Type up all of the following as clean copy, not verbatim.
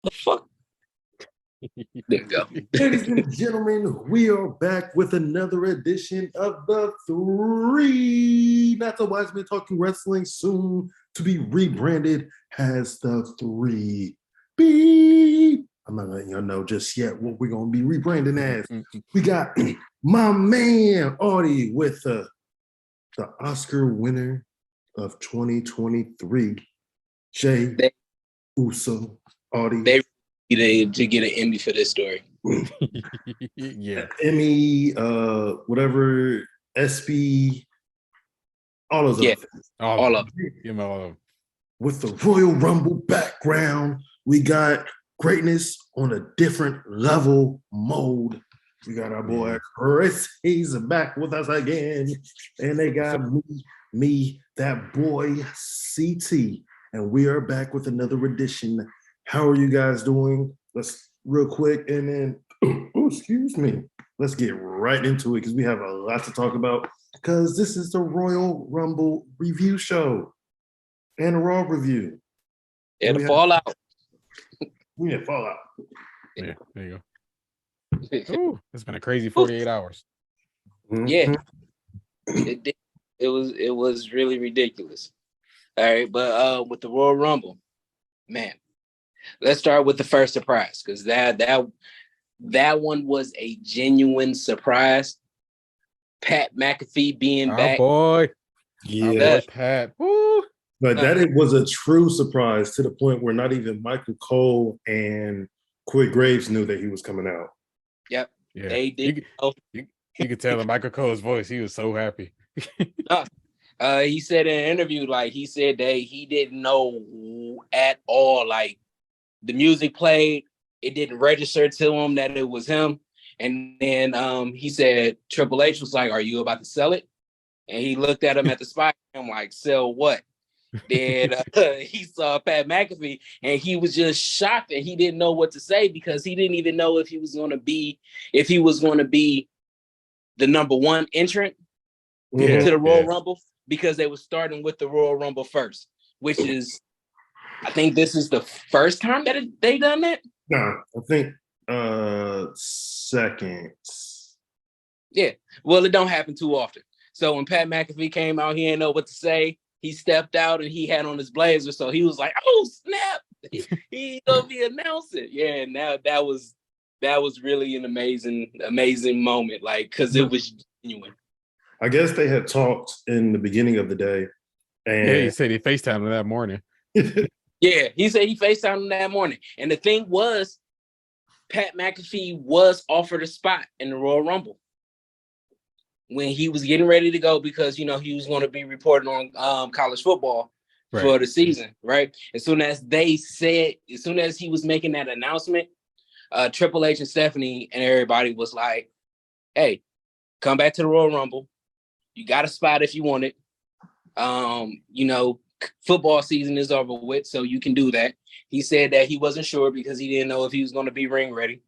The fuck? There you go. Ladies and gentlemen, we are back with another edition of the Three. Not so wise men talking wrestling, soon to be rebranded as the Three. Beep. I'm not letting y'all know just yet what we're gonna be rebranding as. We got my man Audie with the Oscar winner of 2023, Jay Uso. Audie. They needed to get an Emmy for this story. Yeah. Emmy, whatever, SB, all those other things. All of them. Give them all of them. With the Royal Rumble background, we got greatness on a different level mode. We got our boy Chris. He's back with us again. And they got me, that boy CT. And we are back with another edition. How are you guys doing? Let's real quick and then, excuse me. Let's get right into it because we have a lot to talk about because this is the Royal Rumble review show and a Raw review. It'll fall out. We had Fallout. Yeah, there you go. Ooh, it's been a crazy 48 hours. Yeah. It was really ridiculous. All right, but with the Royal Rumble, man, let's start with the first surprise because that one was a genuine surprise. Pat McAfee being back. Boy. Yeah. Pat. Woo. But that it was a true surprise to the point where not even Michael Cole and Corey Graves knew that he was coming out. Yep. Yeah. They did. You could tell in Michael Cole's voice, he was so happy. He said in an interview, like he said that he didn't know at all. Like the music played, it didn't register to him that it was him. And then he said Triple H was like, "Are you about to sell it?" And he looked at him at the spot and I'm like, "Sell what?" Then he saw Pat McAfee and he was just shocked and he didn't know what to say because he didn't even know if he was going to be the number one entrant to the Royal Rumble because they were starting with the Royal Rumble first, which is, I think this is the first time that they done that. No, I think second. Yeah, well, it don't happen too often. So when Pat McAfee came out, he didn't know what to say. He stepped out and he had on his blazer, so he was like, "Oh snap! He gonna be announcing." Yeah, and now that was really an amazing moment, like because it was genuine. I guess they had talked in the beginning of the day, and he said he FaceTimed him that morning. Yeah, he said he FaceTimed him that morning, and the thing was, Pat McAfee was offered a spot in the Royal Rumble when he was getting ready to go because, you know, he was going to be reporting on college football for the season, right? As soon as he was making that announcement, Triple H and Stephanie and everybody was like, "Hey, come back to the Royal Rumble. You got a spot if you want it. You know, football season is over with, so you can do that." He said that he wasn't sure because he didn't know if he was going to be ring ready.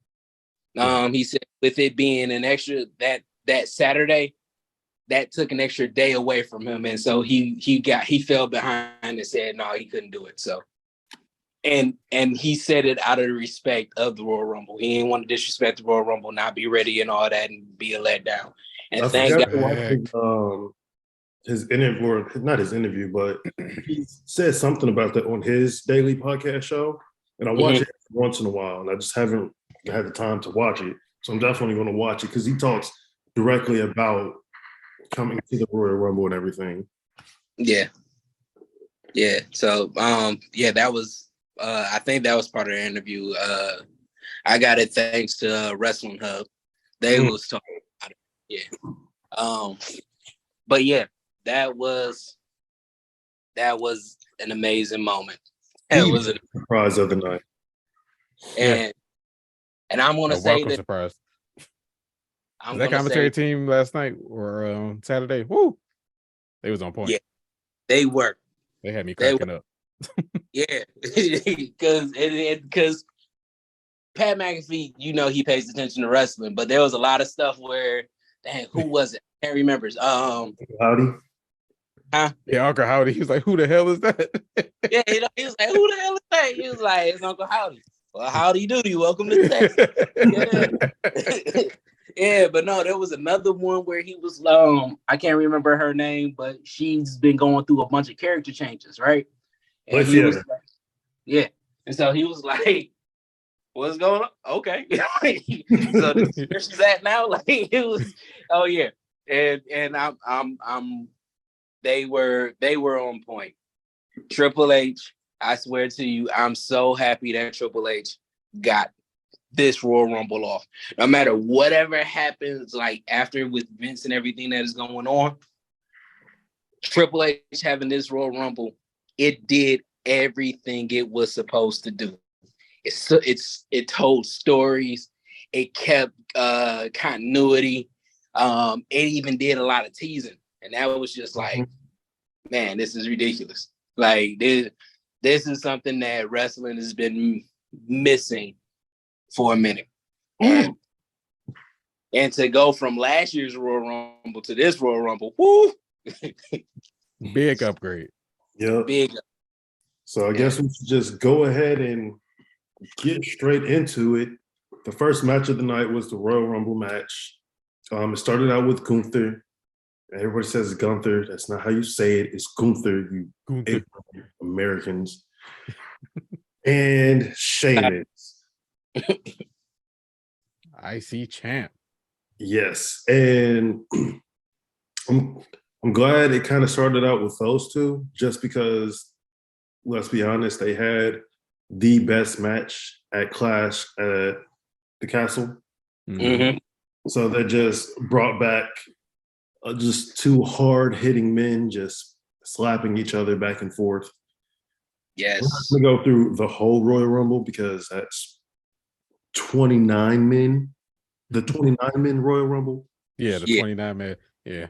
He said with it being an extra that Saturday, that took an extra day away from him. And so he fell behind and said, no, he couldn't do it. So, and he said it out of the respect of the Royal Rumble. He didn't want to disrespect the Royal Rumble, not be ready and all that and be a letdown. And thank God. His interview, or not his interview, but he said something about that on his daily podcast show. And I watch it once in a while, and I just haven't had the time to watch it. So I'm definitely going to watch it because he talks directly about coming to the Royal Rumble and everything. Yeah. Yeah. So, that was, I think that was part of the interview. I got it thanks to Wrestling Hub. They was talking about it. Yeah. But yeah, that was an amazing moment. That was a surprise of the night. And I'm going to say that. Surprise. That commentary team last night or Saturday, woo, they was on point. Yeah, they were. They had me cracking up. Yeah, because Pat McAfee, you know, he pays attention to wrestling, but there was a lot of stuff where, dang, who was it? I can't remember. Howdy. Huh? Yeah, Uncle Howdy. He was like, "Who the hell is that?" Yeah, he was like, "Who the hell is that?" He was like, "It's Uncle Howdy." Well, how do you do? You welcome to Texas. Yeah. Yeah, but no, there was another one where he was I can't remember her name, but she's been going through a bunch of character changes, right? And he was like, yeah. And so he was like, what's going on? Okay. So this is where she's at now. Like it was, oh yeah. And I'm they were on point. Triple H, I swear to you, I'm so happy that Triple H got this Royal Rumble off. No matter whatever happens, like after with Vince and everything that is going on, Triple H having this Royal Rumble, it did everything it was supposed to do. It told stories, it kept continuity, it even did a lot of teasing, and that was just like, man, this is ridiculous. Like this is something that wrestling has been missing for a minute. And to go from last year's Royal Rumble to this Royal Rumble, whoo! Big upgrade. Yeah. Big. So I guess we should just go ahead and get straight into it. The first match of the night was the Royal Rumble match. It started out with Gunther. Everybody says Gunther. That's not how you say it. It's Gunther, you Americans. And Sheamus. IC champ. Yes. And I'm glad it kind of started out with those two, just because, let's be honest, they had the best match at Clash at the Castle. Mm-hmm. So that just brought back just two hard-hitting men just slapping each other back and forth. Yes. We're going to go through the whole Royal Rumble because that's 29 men. The 29 men Royal Rumble. Yeah, the 29 man. Yeah.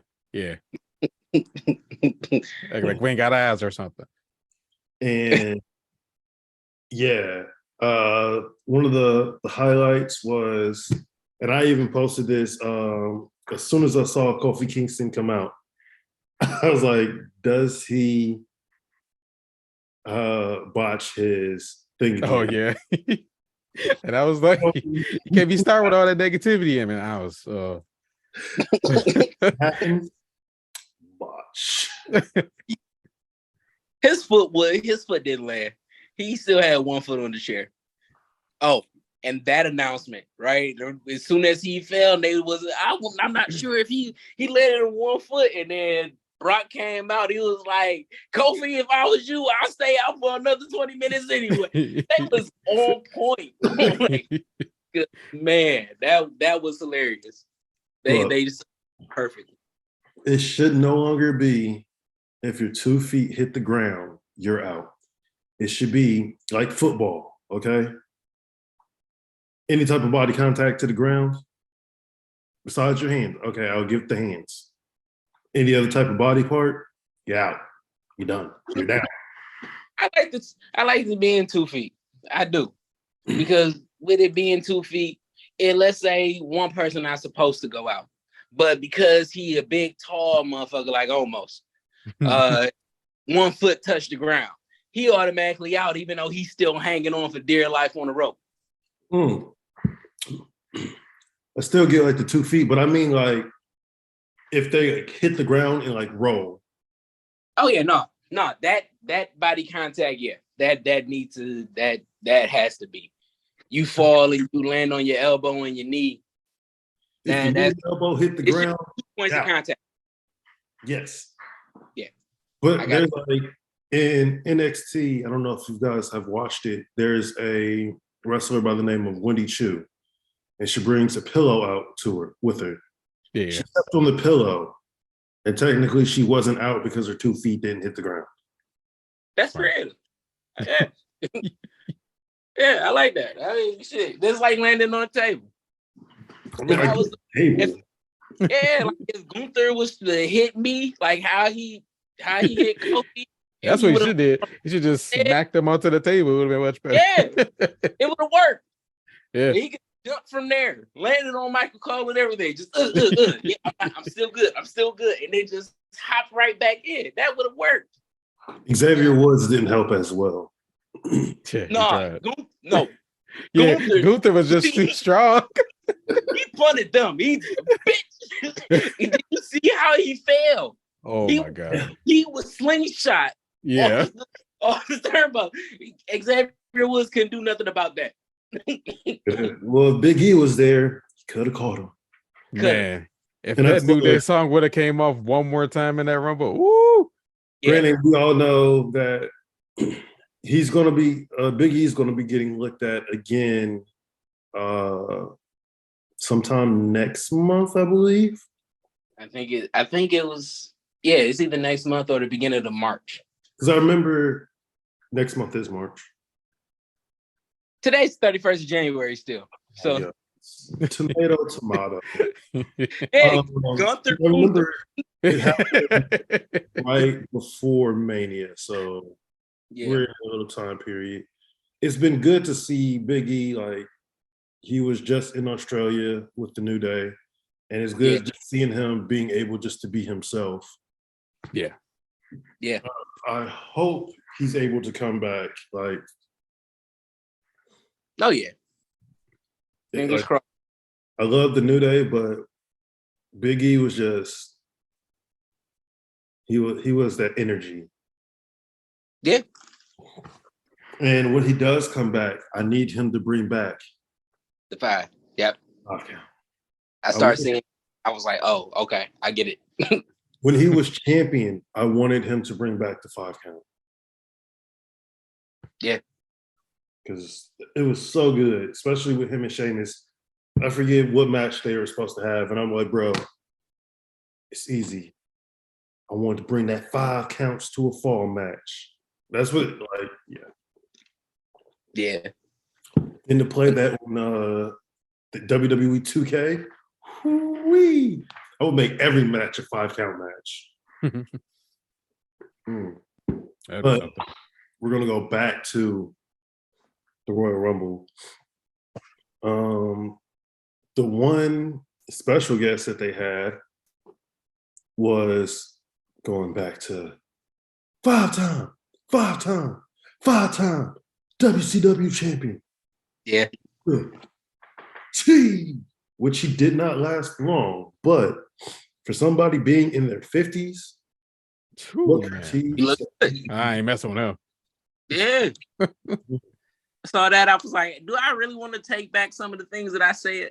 like we ain't got eyes or something. And one of the highlights was, and I even posted this as soon as I saw Kofi Kingston come out, I was like, does he botch his thing again? Oh yeah. And I was like, you can't be starting with all that negativity. I mean, I was botch. His foot didn't land. He still had one foot on the chair. Oh, and that announcement, right? As soon as he fell, I'm not sure if he landed on one foot, and then Brock came out. He was like, Kofi, if I was you, I'll stay out for another 20 minutes anyway. That was on point. Like, man, that was hilarious. They just perfect. It should no longer be if your 2 feet hit the ground, you're out. It should be like football, okay? Any type of body contact to the ground, besides your hands, okay, I'll give the hands. Any other type of body part, you're out. You're done. You're down. I like this being 2 feet. I do. Because with it being 2 feet, and let's say one person not supposed to go out, but because he a big, tall motherfucker, like almost, 1 foot touched the ground, he automatically out, even though he's still hanging on for dear life on the rope. I still get like the 2 feet, but I mean like if they like, hit the ground and like roll. Oh yeah, no, that body contact, yeah, that needs to that has to be. You fall and you land on your elbow and your knee. If your elbow hit the ground, 2 points of contact. Yes. Yeah. But there's like in NXT, I don't know if you guys have watched it. There's a wrestler by the name of Wendy Chu, and she brings a pillow out to her with her. Yeah. She stepped on the pillow, and technically she wasn't out because her 2 feet didn't hit the ground. That's creative. Yeah. Yeah, I like that. I mean, shit, that's like landing on a table. I mean, like if Gunther was to hit me, like how he hit Cody. That's what he should did. He should just smack them onto the table. It would have been much better. Yeah, it would have worked. Yeah, he could jump from there, landed on Michael Cole and everything. Just yeah, I'm still good. And then just hop right back in. That would have worked. Xavier Woods didn't help as well. No. Yeah, Gunther was just too strong. He punted them. He bitch. Did you see how he fell? Oh my god. He was slingshot. Yeah. Off the turnbuckle. Xavier Woods couldn't do nothing about that. Well, if Big E was there, he could have caught him. Man, if that New Day song would have came off one more time in that Rumble, woo! Granted, we all know that he's going to be Big E's going to be getting looked at again sometime next month, I believe. I think it was it's either next month or the beginning of March. Because I remember next month is March. Today's 31st of January still. So tomato. Hey, Gunther. I remember it happened right before Mania, so we're in a little time period. It's been good to see Big E, like he was just in Australia with the New Day, and it's good just seeing him being able just to be himself. Yeah. I hope he's able to come back. Like, oh yeah. Fingers crossed. I love the New Day, but Big E was just he was that energy. Yeah. And when he does come back, I need him to bring back the 5. Yep. Okay. I started seeing. I was like, oh, okay, I get it. When he was champion, I wanted him to bring back the 5 count. Yeah. Because it was so good, especially with him and Sheamus. I forget what match they were supposed to have, and I'm like, bro, it's easy. I wanted to bring that 5 counts to a fall match. That's what, like, yeah. And to play that on the WWE 2K, whoo-wee, I would make every match a 5 count match. But we're gonna go back to the Royal Rumble. The one special guest that they had was going back to 5-time WCW champion. Yeah. Which he did not last long, but for somebody being in their 50s, I ain't messing with him. Yeah. I saw that. I was like, do I really want to take back some of the things that I said?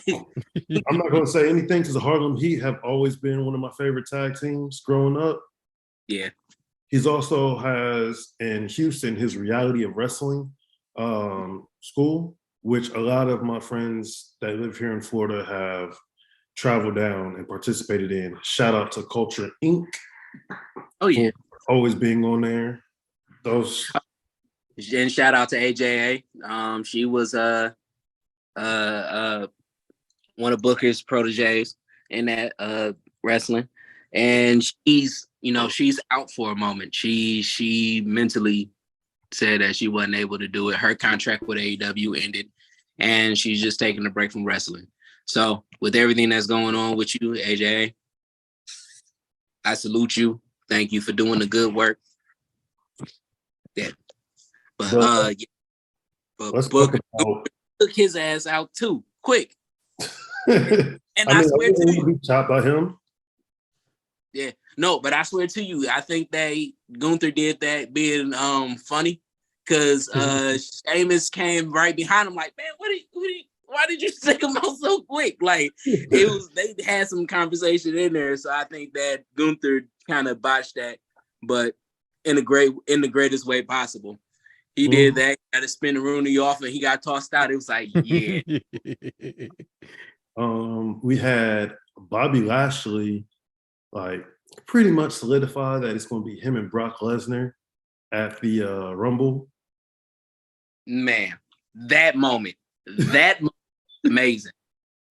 I'm not going to say anything because the Harlem Heat have always been one of my favorite tag teams growing up. Yeah. He's also has in Houston his Reality of Wrestling school, which a lot of my friends that live here in Florida have traveled down and participated in. Shout out to Culture Inc. Oh yeah, always being on there. Those and shout out to AJA. She was one of Booker's proteges in that wrestling, and she's out for a moment. She mentally said that she wasn't able to do it. Her contract with AEW ended, and she's just taking a break from wrestling. So with everything that's going on with you, AJ, I salute you. Thank you for doing the good work. Yeah. But Booker took his ass out too, quick. And I swear to you, be chopped by him. Yeah, no, but I swear to you, I think that Gunther did that being funny because Sheamus came right behind him, like, man, why did you take him out so quick? Like they had some conversation in there, so I think that Gunther kind of botched that, but in the greatest way possible. He did that, got to spin the Rooney off, and he got tossed out. It was like, yeah. We had Bobby Lashley, like, pretty much solidified that it's going to be him and Brock Lesnar at the Rumble. Man, that moment, amazing.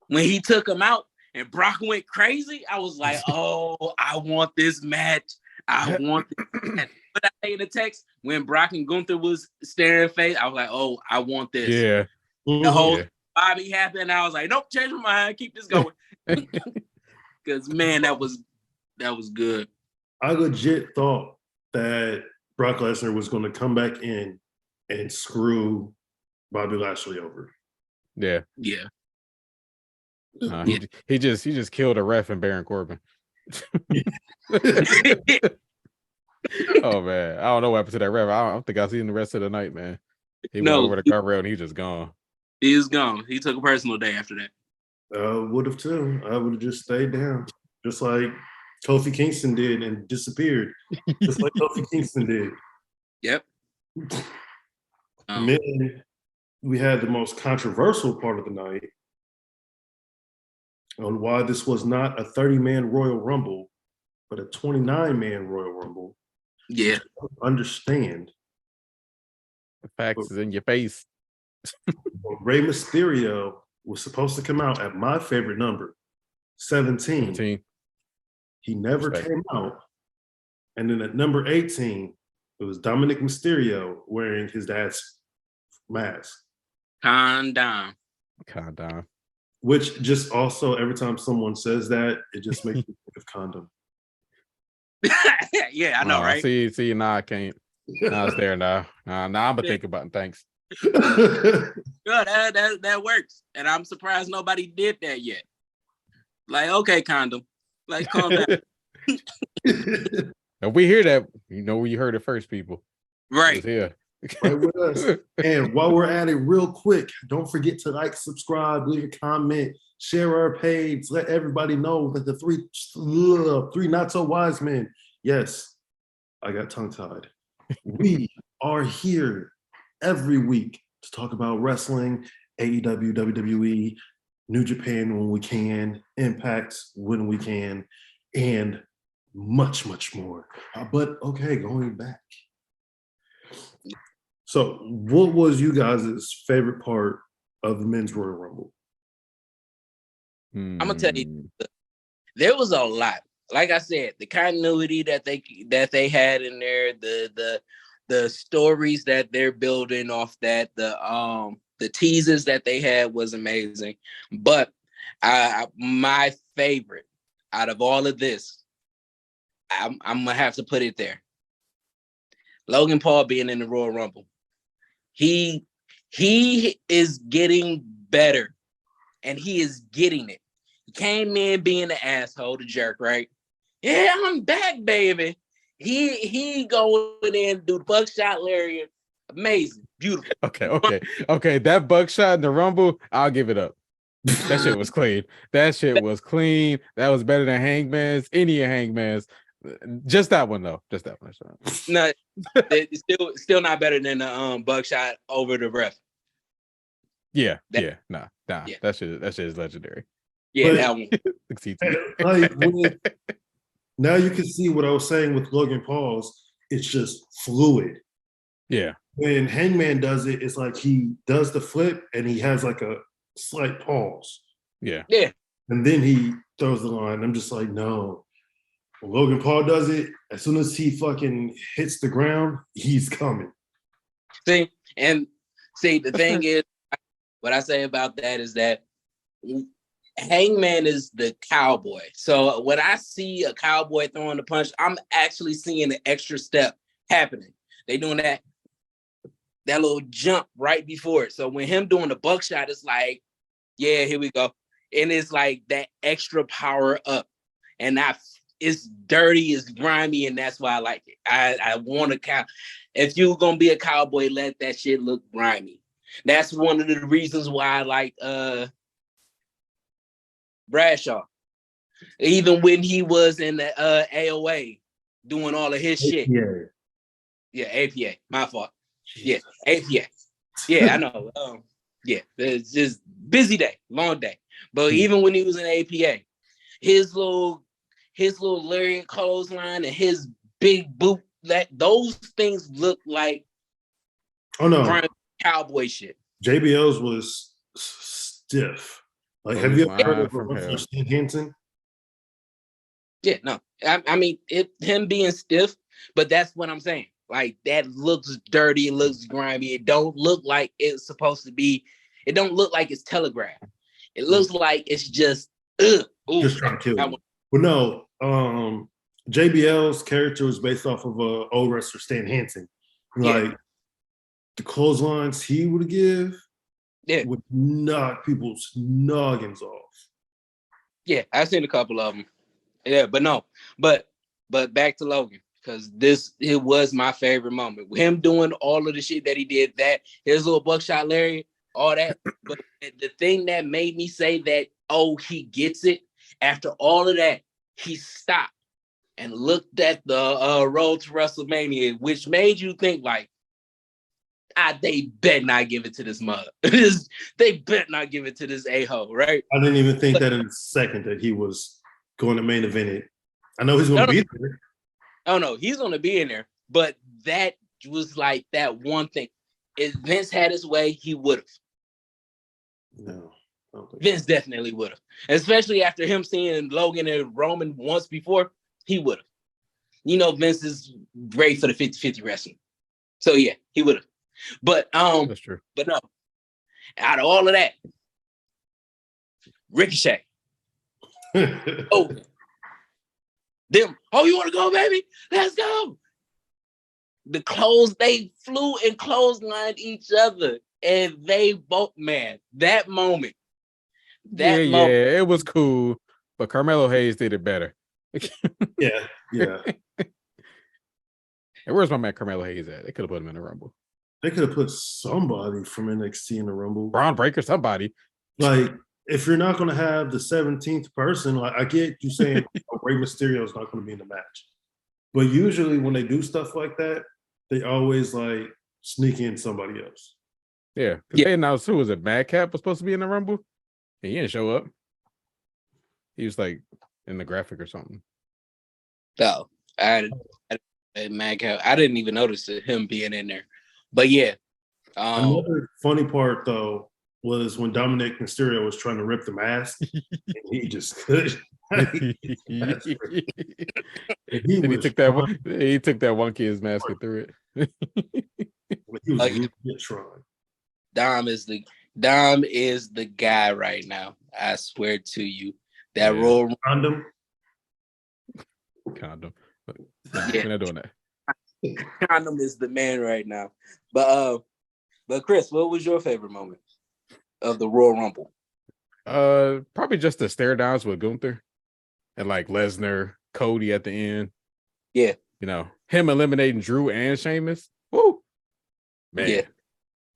When he took him out and Brock went crazy, I was like, oh, I want this match. I want this match. But I say in the text, when Brock and Gunther was staring face, I was like, oh, I want this. Yeah. The whole Bobby happened. I was like, nope, change my mind. Keep this going. Because, man, that was good. I legit thought that Brock Lesnar was going to come back in and screw Bobby Lashley over. Yeah. Yeah. He just killed a ref and Baron Corbin. Oh man, I don't know what happened to that ref. I don't think I've seen the rest of the night, man. He went over the guardrail and he just gone. He was gone. He took a personal day after that. Would have too. I would have just stayed down, just like Kofi Kingston did and disappeared, just like Kofi Kingston did. Yep. And then we had the most controversial part of the night on why this was not a 30-man Royal Rumble, but a 29-man Royal Rumble. Yeah. Understand. The facts is in your face. Rey Mysterio was supposed to come out at my favorite number, 17. He never came out. And then at number 18, it was Dominic Mysterio wearing his dad's mask. Condom. Which just also, every time someone says that, it just makes me think of condom. Yeah, I know, right? See, nah, I can't. Nah, it's there now. Nah, I'm gonna think about it. Thanks. Good, that works. And I'm surprised nobody did that yet. Like, okay, condom. Like, calm down. If we hear that, you know where you heard it first, people. Right. Yeah. Right with us. And while we're at it, real quick, don't forget to like, subscribe, leave a comment, share our page, let everybody know that the three not so wise men. Yes, I got tongue-tied. We are here every week to talk about wrestling, AEW, WWE, New Japan when we can, Impact when we can, and much, much more. But okay, going back. So what was you guys' favorite part of the Men's Royal Rumble? I'm gonna tell you, there was a lot. Like I said, the continuity that they had in there, the stories that they're building off that, the teasers that they had was amazing. But my favorite out of all of this, I'm gonna have to put it there. Logan Paul being in the Royal Rumble. He is getting better, and he is getting it. He came in being the asshole, the jerk, right? Yeah, I'm back, baby. He going in, do the buckshot lariat. Amazing, beautiful. Okay. That buckshot in the Rumble, I'll give it up. That shit was clean. That shit was clean. That was better than Hangman's, any of Hangman's. Just that one though. Just that one. No, it's still not better than the buckshot over the ref. Yeah. Nah. Yeah. That shit is legendary. Yeah, that one. Now you can see what I was saying with Logan Paul's. It's just fluid. Yeah. When Hangman does it, it's like he does the flip and he has like a slight pause. Yeah. And then he throws the line. I'm just like, no. When Logan Paul does it, as soon as he fucking hits the ground, he's coming. See, the thing is, what I say about that is that Hangman is the cowboy. So when I see a cowboy throwing the punch, I'm actually seeing an extra step happening. They doing that little jump right before it. So when him doing the buckshot, it's like, yeah, here we go. And it's like that extra power up. And it's dirty, it's grimy, and that's why I like it. I want a cow. If you're gonna be a cowboy, let that shit look grimy. That's one of the reasons why I like Bradshaw. Even when he was in the AOA doing all of his shit. Yeah, APA. My fault. Yeah, APA. Yeah, I know. It's just busy day, long day. But even when he was in APA, his little lariat clothesline and his big boot, those things look like cowboy shit. JBL's was stiff. Like, have you ever heard of a wrestler, Stan Hansen? Yeah, no. I mean, him being stiff, but that's what I'm saying. Like, that looks dirty, it looks grimy. It don't look like it's supposed to be. It don't look like it's telegraphed. It looks like it's just just trying to kill you. But no, JBL's character was based off of old wrestler Stan Hansen. Like, the clotheslines he would give would knock people's noggins off. Yeah, I've seen a couple of them. Yeah, but back to Logan, because it was my favorite moment. Him doing all of the shit that he did, that his little buckshot Larry, all that. But the thing that made me say that, oh, he gets it, after all of that, he stopped and looked at the road to WrestleMania, which made you think like, they bet not give it to this mug. They bet not give it to this a-hole, right? I didn't even think that in a second that he was going to main event it. I know he's going to be there. Oh no, he's going to be in there. But that was like that one thing. If Vince had his way, he would have. No. Vince definitely would have. Especially after him seeing Logan and Roman once before, he would have. You know, Vince is great for the 50-50 wrestling. So yeah, he would have. But that's true. But no, out of all of that, Ricochet. Oh, them. Oh, you want to go, baby? Let's go. They flew and clotheslined each other, and they both, man, that moment. Yeah, it was cool, but Carmelo Hayes did it better. yeah. And where's my man Carmelo Hayes at? They could have put him in the Rumble. They could have put somebody from NXT in the Rumble. Braun Breaker, somebody. Like, if you're not going to have the 17th person, like, I get you saying Rey Mysterio is not going to be in the match. But usually when they do stuff like that, they always, like, sneak in somebody else. Yeah. They announced, who was it? Madcap was supposed to be in the Rumble? And he didn't show up. He was, like, in the graphic or something. No. Madcap, I didn't even notice him being in there. But yeah. Another funny part though was when Dominic Mysterio was trying to rip the mask, and he just couldn't. He took that one kid's mask and threw it. He was really trying. Dom is the guy right now. I swear to you. That Royal Condom. We're not doing that. Condom is the man right now. But Chris, what was your favorite moment of the Royal Rumble? Probably just the stare downs with Gunther and like Lesnar, Cody at the end. Yeah. You know, him eliminating Drew and Sheamus. Woo! Man,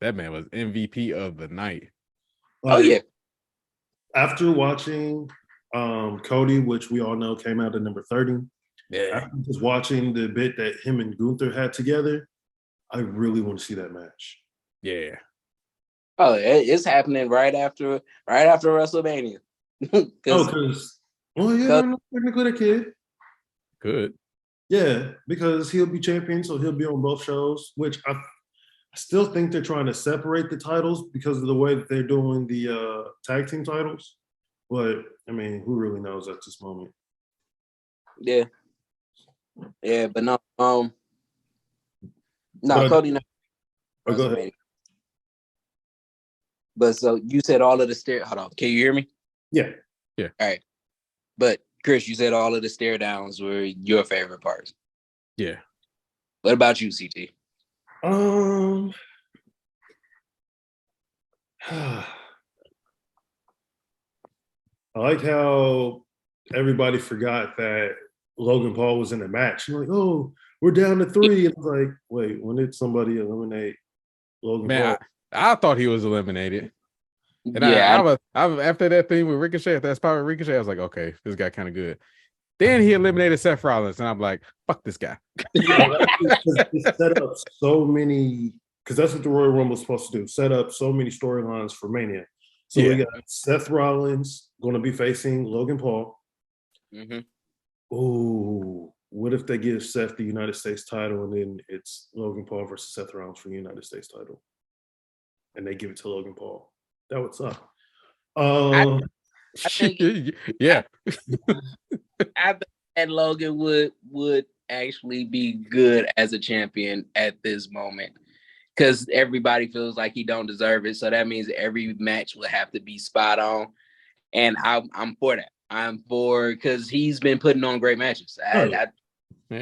that man was MVP of the night. After watching Cody, which we all know came out at number 30. Yeah. After just watching the bit that him and Gunther had together, I really want to see that match. Yeah. Oh, it's happening right after WrestleMania. Because technically the kid. Good. Yeah, because he'll be champion, so he'll be on both shows, which I still think they're trying to separate the titles because of the way that they're doing the tag team titles. But, I mean, who really knows at this moment? Yeah. Yeah, but no, Cody. Go ahead. But so you said all of the stare. Hold on, can you hear me? Yeah. All right. But Chris, you said all of the stare downs were your favorite parts. Yeah. What about you, CT? I like how everybody forgot that Logan Paul was in the match. You're like, oh, we're down to 3. And it's like, wait, when did somebody eliminate Logan Paul? I thought he was eliminated. And I was after that thing with Ricochet, if that's probably Ricochet, I was like, okay, this guy kind of good. Then he eliminated Seth Rollins, and I'm like, fuck this guy. It set up so many, because that's what the Royal Rumble is supposed to do, set up so many storylines for Mania. So we got Seth Rollins going to be facing Logan Paul. Mm-hmm. Oh, what if they give Seth the United States title and then it's Logan Paul versus Seth Rollins for the United States title? And they give it to Logan Paul. That would suck. I think, yeah. I think that Logan would actually be good as a champion at this moment, because everybody feels like he don't deserve it. So that means every match will have to be spot on, and I'm for that. I'm for, because he's been putting on great matches.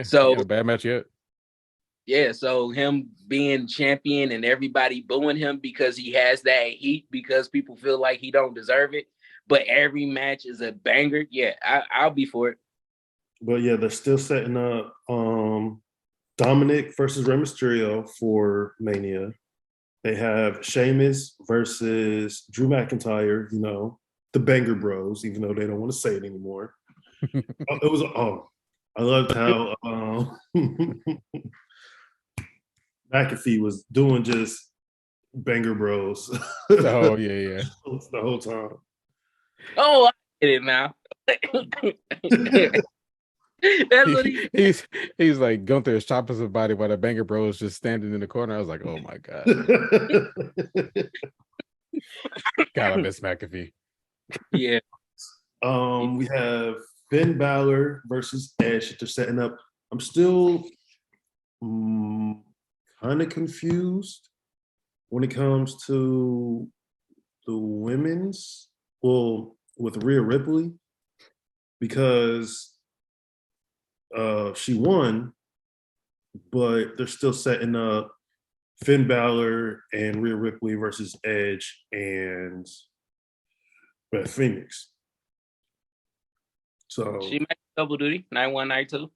So not a bad match yet. Yeah, so him being champion and everybody booing him because he has that heat because people feel like he don't deserve it, but every match is a banger. Yeah, I'll be for it. But yeah, they're still setting up Dominic versus Rey Mysterio for Mania. They have Sheamus versus Drew McIntyre, you know, the Banger Bros, even though they don't want to say it anymore. I loved how McAfee was doing just Banger Bros. Oh yeah. The whole time. Oh, I get it now. That's what he's like Gunther is chopping somebody while the Banger Bro is just standing in the corner. I was like, oh my god. God, I miss McAfee. Yeah. We have Finn Balor versus Edge that they're setting up. I'm still kind of confused when it comes to the women's, well, with Rhea Ripley, because she won, but they're still setting up Finn Balor and Rhea Ripley versus Edge and Beth Phoenix. So she might double duty, night 1, night 2.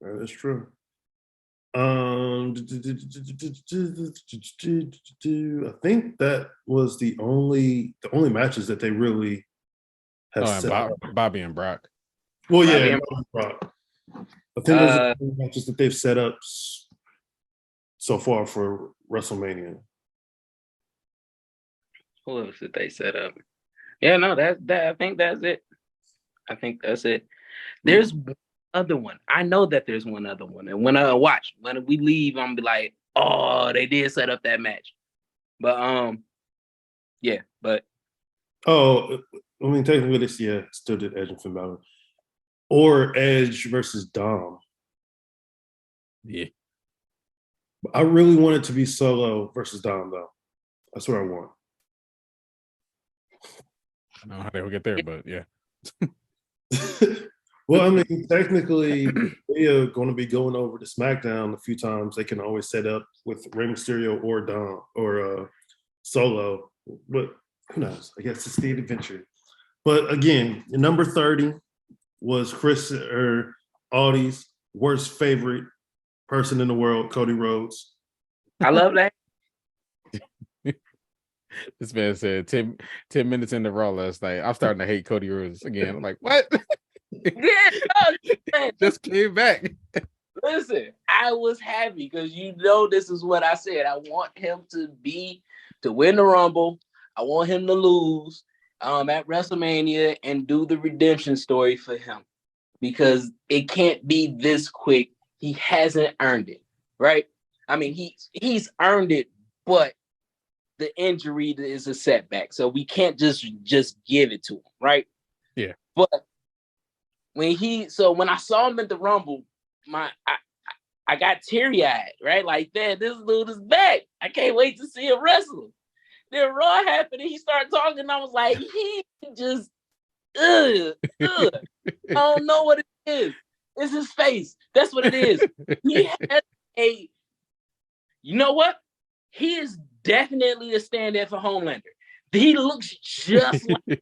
That's true. I think that was the only matches that they really have set up. Bobby and Brock. Well, yeah, Brock. I think those are the matches that they've set up so far for WrestleMania. Who else did they set up? Yeah, no, that I think that's it. I think that's it. There's one other one. I know that there's one other one. And when we leave, I'm gonna be like, oh, they did set up that match. But yeah, but I mean technically this still did Edge and Finn Balor. Or Edge versus Dom. Yeah. I really want it to be Solo versus Dom, though. That's what I want. I don't know how they will get there, but yeah. Well, I mean, technically, they are going to be going over to SmackDown a few times. They can always set up with Rey Mysterio or Dom or Solo. But who knows? I guess it's the adventure. But again, number 30 was Audie's worst favorite person in the world, Cody Rhodes. I love that. This man said 10 minutes into Raw last night, I'm starting to hate Cody Rhodes again. I'm like, what? Yeah, just came back. Listen, I was happy because this is what I said. I want him to win the Rumble. I want him to lose at WrestleMania and do the redemption story for him because it can't be this quick. He hasn't earned it, right? I mean, he's earned it, but the injury is a setback, so we can't just give it to him, right? Yeah. But when I saw him at the Rumble, I got teary-eyed, right? Like, that this dude is back. I can't wait to see him wrestle. Then Raw happened and he started talking, and I was like, he just I don't know what it is. It's his face. That's what it is. He has you know what? He is definitely a stand-in for Homelander. He looks just like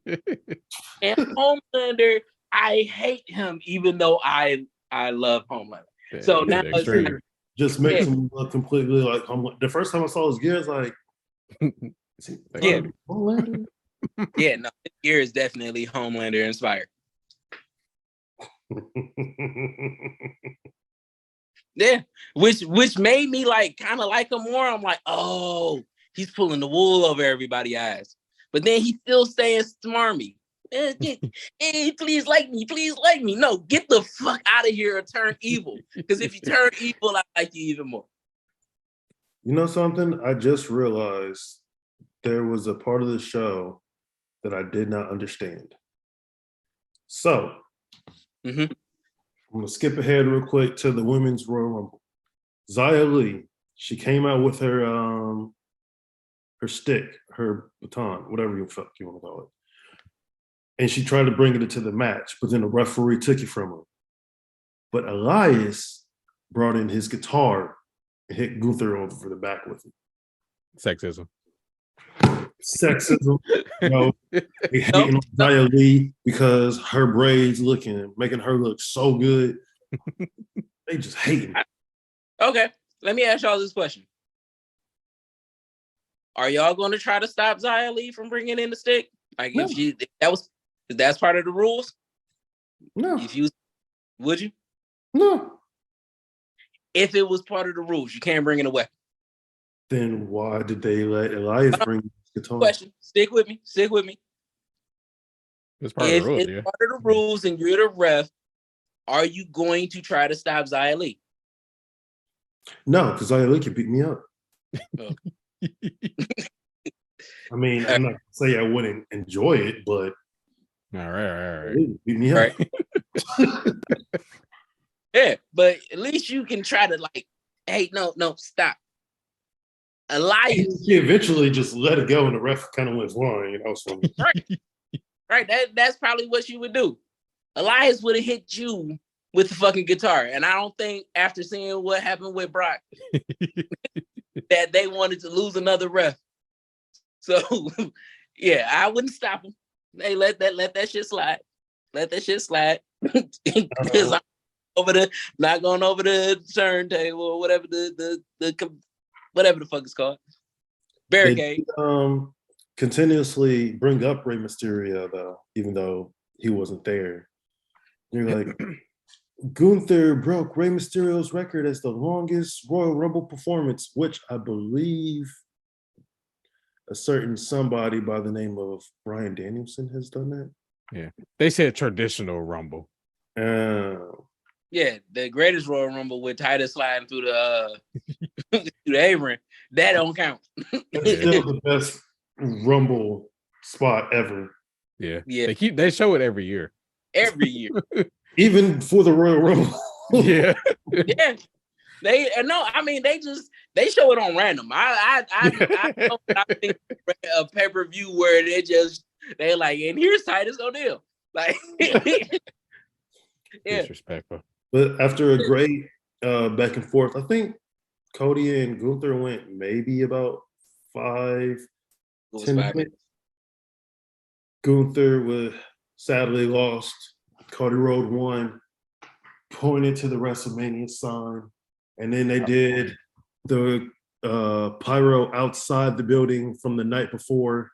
and Homelander. I hate him, even though I love Homelander. Yeah, so now it's just makes him look completely like Homelander. The first time I saw his gear, I was like, Homelander? Yeah, no, his gear is definitely Homelander inspired. Yeah, which made me kind of like him more. I'm like, oh, he's pulling the wool over everybody's eyes. But then he's still staying smarmy. Hey, please like me. No, get the fuck out of here and turn evil. Because if you turn evil, I like you even more. You know something? I just realized there was a part of the show that I did not understand. So, I'm going to skip ahead real quick to the Women's Royal Rumble. Xia Li, she came out with her stick, her baton, whatever you want to call it. And she tried to bring it into the match, but then the referee took it from her. But Elias brought in his guitar hit Gunther over for the back with it. Sexism. Sexism. They hating on Nia Lee because her braids making her look so good. They just hating. Okay, let me ask y'all this question. Are y'all going to try to stop Xia Li from bringing in the stick? Like, No. if that's part of the rules? No. Would you? No. If it was part of the rules, you can't bring in a weapon. Then why did they let Elias bring the guitar? Question. Stick with me. It's part of the rules, it's part of the rules and you're the ref, are you going to try to stop Xia Li? No, because Xia Li can beat me up. Okay. I mean, I'm not gonna say I wouldn't enjoy it, but all right. Beat me up. Right. Yeah, but at least you can try to hey, no, stop. Elias. He eventually just let it go, and the ref kind of went wrong, So. Right. That's probably what you would do. Elias would have hit you with the fucking guitar, and I don't think after seeing what happened with Brock that they wanted to lose another ref. So, yeah, I wouldn't stop him. Hey, let that shit slide. Let that shit slide. Because I'm not going over the turntable or whatever whatever the fuck it's called. Barricade. They, continuously bring up Rey Mysterio though, even though he wasn't there. You're like, Gunther broke Rey Mysterio's record as the longest Royal Rumble performance, which I believe a certain somebody by the name of Bryan Danielson has done that. Yeah, they said traditional Rumble. Yeah, the greatest Royal Rumble with Titus sliding through the through the apron. That don't count. That's still the best Rumble spot ever. Yeah. They show it every year. Every year. Even for the Royal Rumble. Yeah. Yeah. They show it on random. I think a pay-per-view where they like, and here's Titus O'Neil. Like yeah. Disrespectful. But after a great back and forth, I think Cody and Gunther went maybe about 10 minutes. Gunther sadly lost. Cody Rhodes won, pointed to the WrestleMania sign, and then they did the pyro outside the building from the night before.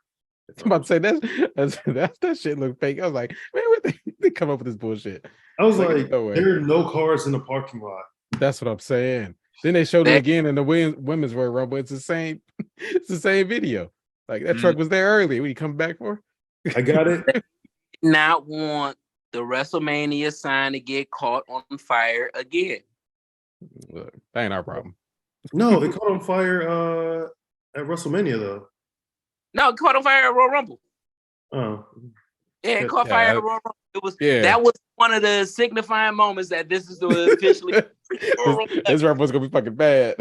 I'm about to say that shit looked fake. I was like, man, where they come up with this bullshit? I was like, there are no cars in the parking lot. That's what I'm saying. Then they showed it again in the women's Royal Rumble. It's the same video. Like that truck was there early. What are you coming back for? I got it. Not want the WrestleMania sign to get caught on fire again. Look, that ain't our problem. No, it caught on fire at WrestleMania though. No, it caught on fire at Royal Rumble. Oh. Yeah, it caught fire at Royal Rumble. That was one of the signifying moments that this is officially this Rumble's gonna be fucking bad.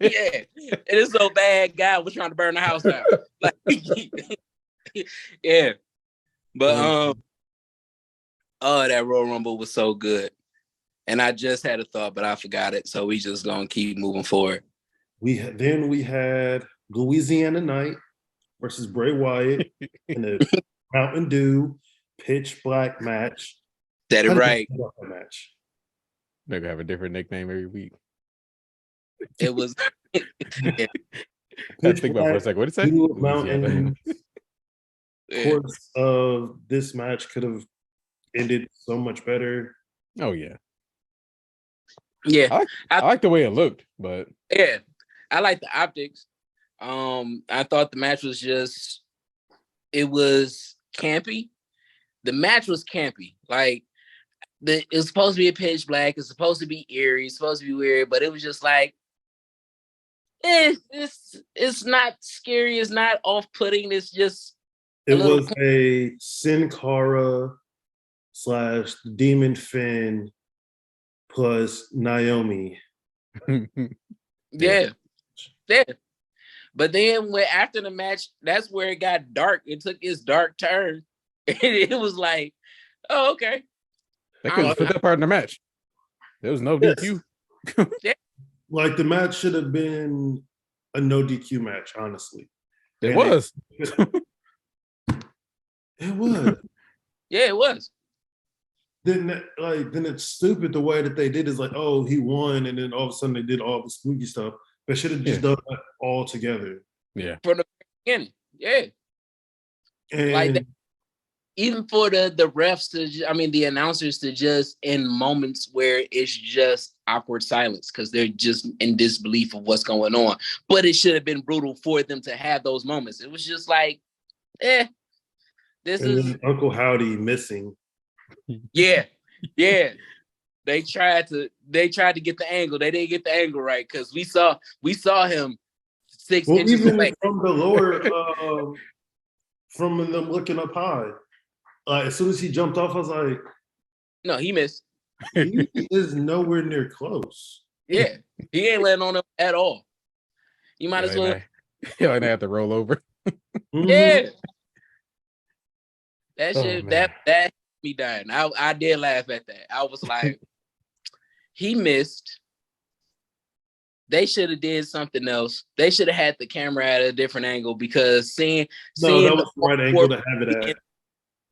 Yeah, it is so bad. God was trying to burn the house down. Like, yeah, but that Royal Rumble was so good, and I just had a thought, but I forgot it. So we just gonna keep moving forward. We had Louisiana Night versus Bray Wyatt in the Mtn Dew Pitch Black match. Said it right. Match. They're gonna have a different nickname every week. It was. Yeah. I think about it for a second. What did it say? Of course, this match could have ended so much better. Oh yeah. Yeah, I like the way it looked, but yeah, I like the optics. I thought the match was it was campy. The match was campy. Like it's supposed to be a pitch black. It's supposed to be eerie. It's supposed to be weird, but it was just like, it's not scary. It's not off-putting. It's just. It was a Sin Cara / Demon Finn plus Naomi. Yeah. But then after the match, that's where it got dark. It took its dark turn. And it was like, oh, okay. They couldn't put that part in the match. There was no DQ. Like the match should have been a no DQ match, honestly. It And was. It was. Yeah, it was. Then it's stupid the way that they did is like, oh, he won, and then all of a sudden they did all the spooky stuff. They should have just done that all together. Yeah. From the beginning. Yeah. And Like that, even for the refs the announcers to just in moments where it's just awkward silence because they're just in disbelief of what's going on. But it should have been brutal for them to have those moments. It was just like, this is Uncle Howdy missing. Yeah. They tried to get the angle. They didn't get the angle right because we saw him 6 inches even away. from the lower, from them looking up high. As soon as he jumped off, I was like, no, he missed. He is nowhere near close. Yeah, he ain't letting on him at all. You might as well. He might have to roll over. Yeah. That shit, that me dying. I did laugh at that. I was like, he missed. They should have did something else. They should have had the camera at a different angle because seeing that was the right angle to have it at.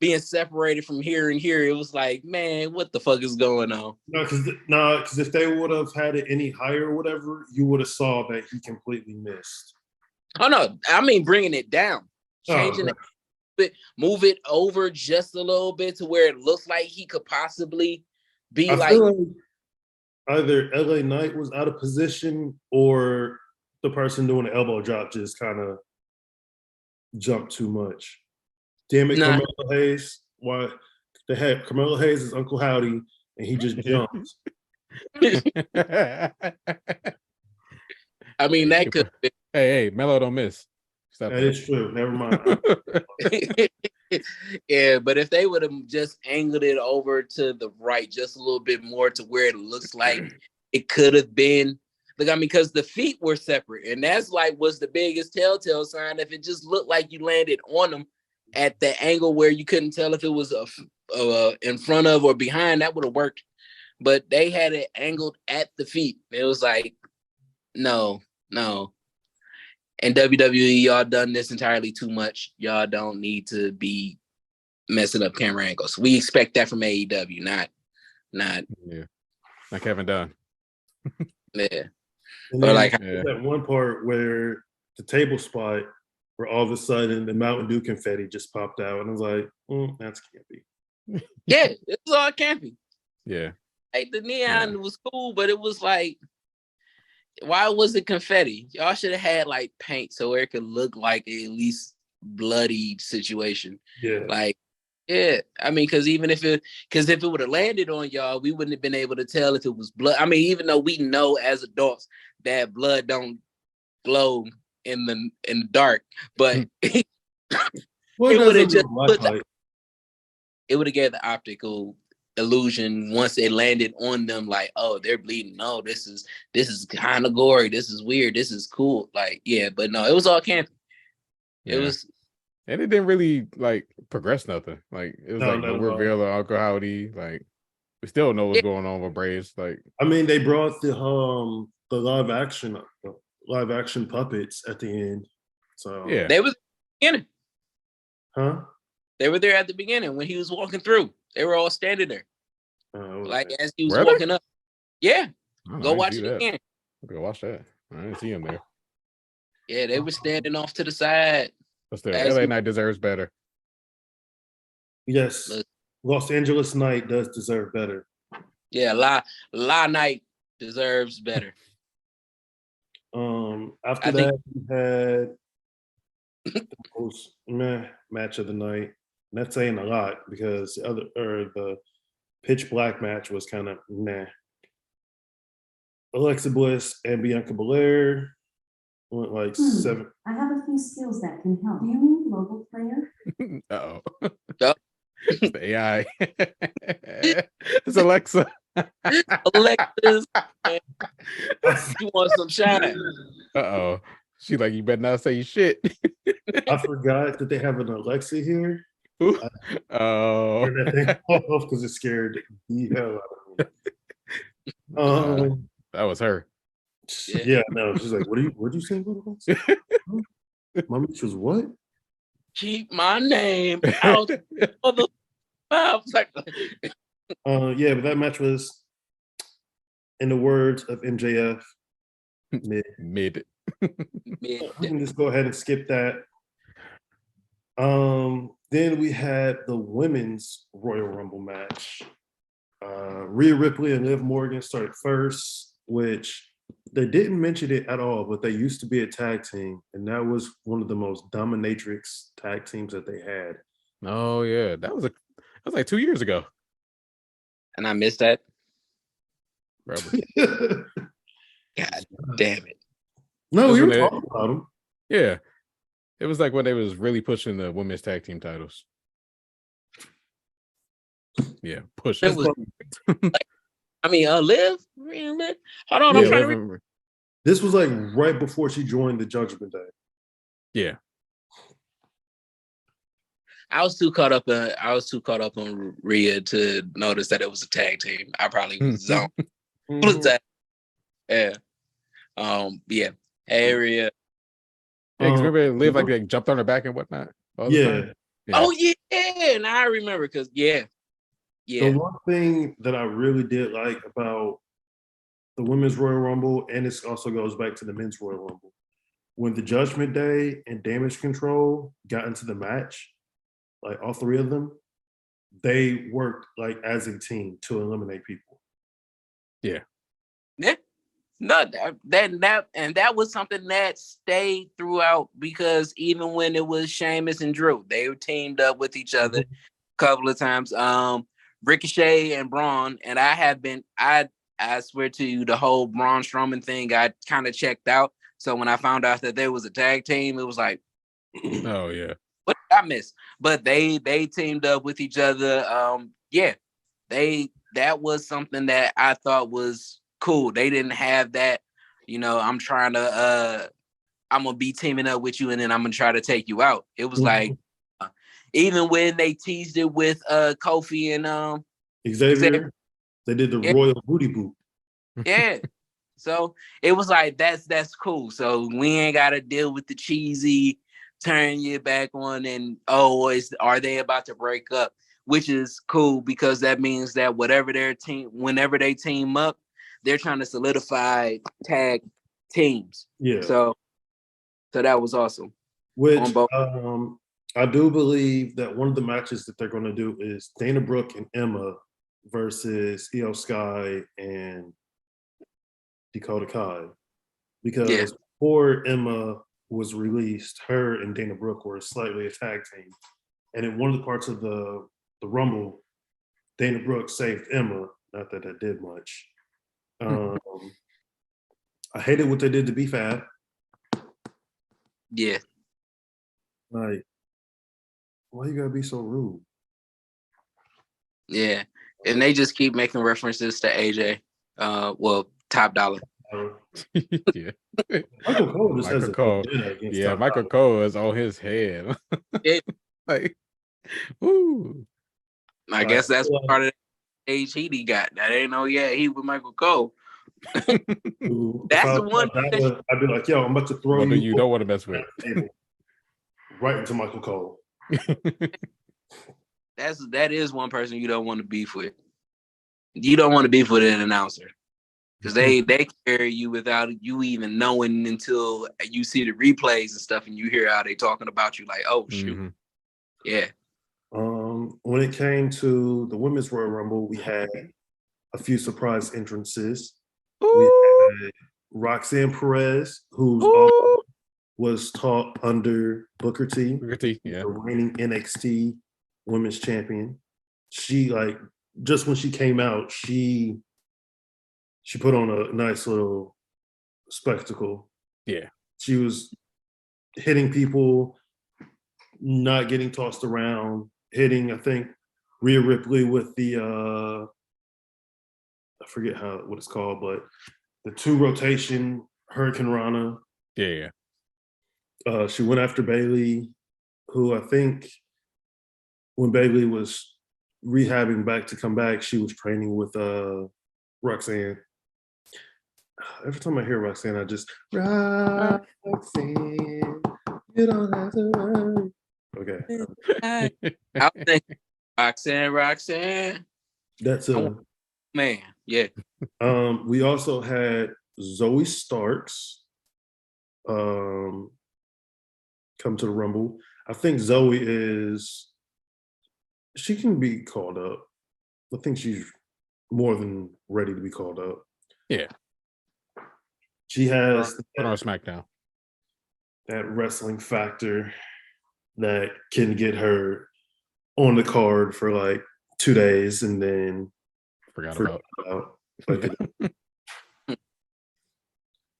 Being separated from here and here, it was like, man, what the fuck is going on? No, because if they would have had it any higher or whatever, you would have saw that he completely missed. Oh no, I mean bringing it down, changing it, move it over just a little bit to where it looks like he could possibly be I feel like either LA Knight was out of position or the person doing the elbow drop just kind of jumped too much. Damn it, Carmelo Hayes. Why they had Carmelo Hayes is Uncle Howdy and he just jumped. I mean, that could be. Hey, Melo don't miss. Stop that is true. Never mind. Yeah, but if they would have just angled it over to the right just a little bit more to where it looks like it could have been. Like, I mean, because the feet were separate, and that's was the biggest telltale sign. If it just looked like you landed on them at the angle where you couldn't tell if it was in front of or behind, that would have worked. But they had it angled at the feet. It was like, no. And WWE, y'all done this entirely too much. Y'all don't need to be messing up camera angles. We expect that from AEW, not. Yeah, like Kevin Dunn. Yeah. Or that one part where the table spot where all of a sudden the Mountain Dew confetti just popped out, and I was like, that's campy. Yeah, it was all campy. Yeah. Like the neon was cool, but it was like, why was it confetti? Y'all should have had like paint so it could look like a at least bloody situation. Yeah. Like, yeah. I mean, because if it would have landed on y'all, we wouldn't have been able to tell if it was blood. I mean, even though we know as adults that blood don't glow in the dark, but it would have just it would have gave the optical illusion once it landed on them, like, oh, they're bleeding. No, this is kind of gory. This is weird. This is cool. Like, yeah, but no, it was all campy. Yeah. It was, and it didn't really like progress nothing. Like it was no reveal of Uncle Howdy. Like we still know what's going on with Braves. Like, I mean, they brought the live action puppets at the end. So yeah, they was in it. Huh? They were there at the beginning when he was walking through. They were all standing there. Like as he was walking up. Yeah. Go watch it again. Go watch that. I didn't see him there. Yeah, they were standing off to the side. But still, LA Knight deserves better. Yes. Los Angeles Knight does deserve better. Yeah, La Knight deserves better. After that, we had the most match of the night. And that's saying a lot because the Pitch Black match was kind of nah. Alexa Bliss and Bianca Belair went like 7. I have a few skills that can help. Do you mean local player? Uh-oh. It's the AI. It's Alexa. Alexa's, you want some shine? Uh-oh. She like, you better not say shit. I forgot that they have an Alexa here. Oh. Because it scared the hell out of me. That was her. Yeah, no. She's like, what'd you say? Mommy was what? Keep my name out of the mouth. Yeah, but that match was, in the words of MJF, Mid. we can just go ahead and skip that. Then we had the women's Royal Rumble match. Rhea Ripley and Liv Morgan started first, which they didn't mention it at all, but they used to be a tag team, and that was one of the most dominatrix tag teams that they had. Oh yeah, that was like 2 years ago. And I missed that. Probably. God damn it. No, we were talking about them. Yeah. It was like when they was really pushing the women's tag team titles. Yeah, pushing. It was, Liv. Hold on, I'm trying to remember. This was like right before she joined the Judgment Day. Yeah. I was too caught up on Rhea to notice that it was a tag team. I probably was zoned. Yeah. Yeah. Hey, Rhea. Yeah, because remember Liv like they jumped on her back and whatnot. Yeah. Oh yeah. Now I remember because yeah. The one thing that I really did like about the women's Royal Rumble, and this also goes back to the men's Royal Rumble, when the Judgment Day and Damage Control got into the match, like all three of them, they worked like as a team to eliminate people. Yeah. Yeah. No, that was something that stayed throughout, because even when it was Sheamus and Drew, they were teamed up with each other a couple of times. Ricochet and Braun, and I swear to you, the whole Braun Strowman thing I kind of checked out. So when I found out that there was a tag team, it was like, oh yeah, what did I miss? But they teamed up with each other. That was something that I thought was cool. They didn't have that, I'm gonna be teaming up with you and then I'm gonna try to take you out. It was like, even when they teased it with Kofi and Xavier, they did the Royal Booty Boot. Yeah. So it was like, that's cool. So we ain't gotta deal with the cheesy turn your back on and are they about to break up? Which is cool, because that means that whenever they team up, they're trying to solidify tag teams. Yeah. So that was awesome. Which I do believe that one of the matches that they're going to do is Dana Brooke and Emma versus Io Sky and Dakota Kai. Because before Emma was released, her and Dana Brooke were slightly a tag team. And in one of the parts of the Rumble, Dana Brooke saved Emma. Not that that did much. I hated what they did to B-Fab. Yeah. Like, why you gotta be so rude? Yeah. And they just keep making references to AJ. Top Dollar. Yeah. Michael Cole just has Cole. Yeah, Michael Cole is on his head. Like, woo. I guess that's part of the age he got. That ain't he with Michael Cole. That's the one. I'd be like, yo, I'm about to throw you. You don't want to mess with right into Michael Cole. That is one person you don't want to beef with. You don't want to beef with an announcer, because they carry you without you even knowing until you see the replays and stuff, and you hear how they talking about you. Like, oh shoot, yeah. When it came to the women's Royal Rumble, we had a few surprise entrances. We had Roxanne Perez, who was taught under Booker T. The reigning NXT Women's Champion. She, like, just when she came out, she put on a nice little spectacle. Yeah. She was hitting people, not getting tossed around, hitting, I think, Rhea Ripley with the I forget what it's called, but the 2 rotation Hurricane Rana. Yeah. She went after Bayley, who I think when Bayley was rehabbing back to come back, she was training with Roxanne. every time I hear Roxanne, I just Roxanne, you don't have to worry. Okay, I was thinking Roxanne. that's Man, yeah. We also had Zoe Starks come to the Rumble. I think Zoe she can be called up. I think she's more than ready to be called up. Yeah. She has put on SmackDown. That wrestling factor that can get her on the card for like 2 days and then Forgot about.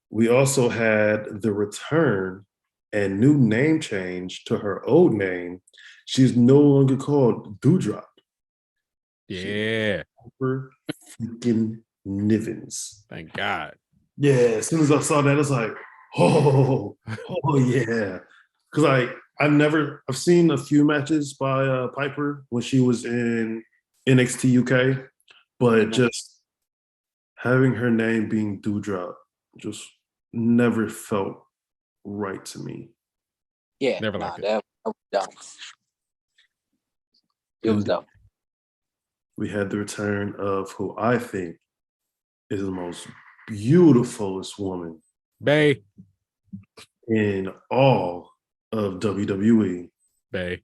We also had the return and new name change to her old name. She's no longer called Dewdrop. Yeah. Super freaking Nivens. Thank God. Yeah, as soon as I saw that, I was like, oh yeah. Because I've seen a few matches by Piper when she was in NXT UK, but just having her name being Dewdrop just never felt right to me. Yeah, never liked it. That was dumb. It was dumb. We had the return of who I think is the most beautifulest woman Bay. in all of WWE. Bay.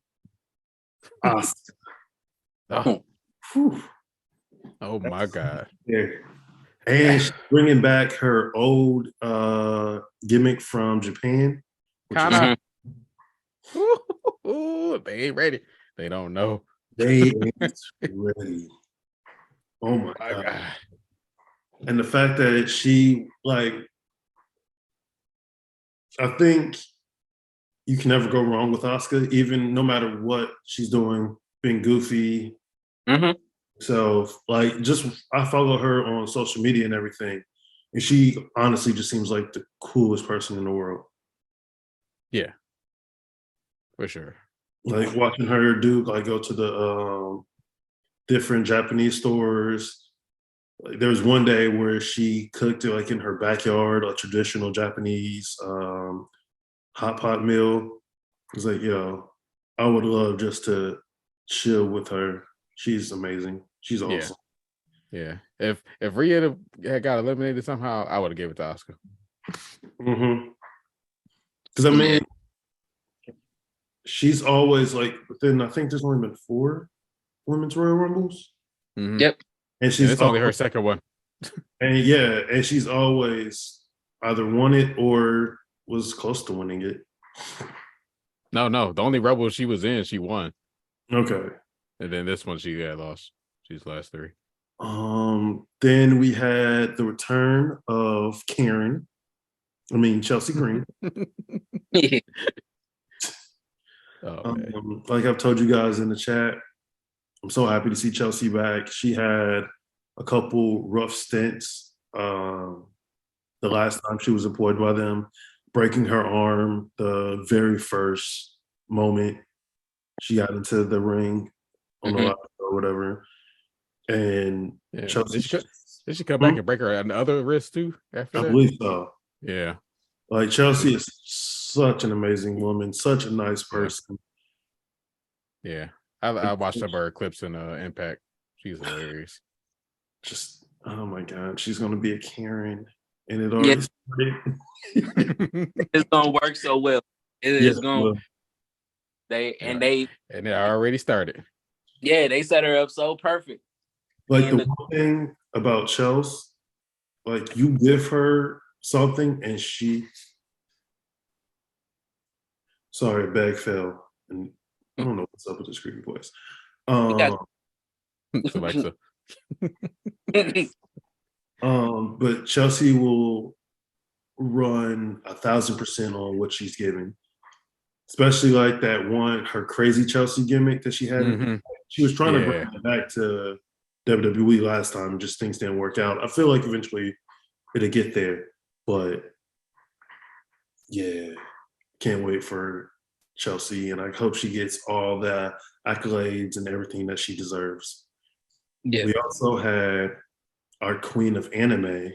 Asuka. Oh my God. Yeah. And she's bringing back her old gimmick from Japan. Kinda. They ain't ready. They don't know. They ain't ready. Oh my God. And the fact that she, I think you can never go wrong with Asuka, even no matter what she's doing, being goofy. So, I follow her on social media and everything. And she honestly just seems like the coolest person in the world. Yeah. For sure. Like watching her go to the different Japanese stores. There was one day where she cooked in her backyard, a traditional Japanese hot pot meal. It was like, I would love just to chill with her. She's amazing. She's awesome. Yeah. If Rhea had got eliminated somehow, I would have gave it to Asuka. Because she's always within. I think there's only been 4 women's Royal Rumbles. Yep. And it's only her second one. And she's always either won it or was close to winning it. No. The only Rumble she was in, she won. Okay. And then this one she got lost. She's last 3. Then we had the return of Chelsea Green. Like I've told you guys in the chat, I'm so happy to see Chelsea back. She had a couple rough stints the last time she was employed by them, breaking her arm the very first moment she got into the ring on the live or whatever. And Chelsea, did she come back and break her other wrist too after that? I believe so. Yeah. Chelsea is such an amazing woman, such a nice person. Yeah. I watched some of her clips in Impact. She's hilarious. Just, oh my God, she's going to be a Karen. And it already started. It's going to work so well. It is going to. They already started. Yeah, they set her up so perfect. The one thing about Chelsea, you give her something and sorry, bag fell. And I don't know what's up with the screaming voice. Alexa. But Chelsea will run 1,000% on what she's giving. Especially her crazy Chelsea gimmick that she had. She was trying to bring it back to WWE last time, just things didn't work out. I feel like eventually it'll get there, but yeah, can't wait for Chelsea, and I hope she gets all the accolades and everything that she deserves. Yeah. We also had our queen of anime,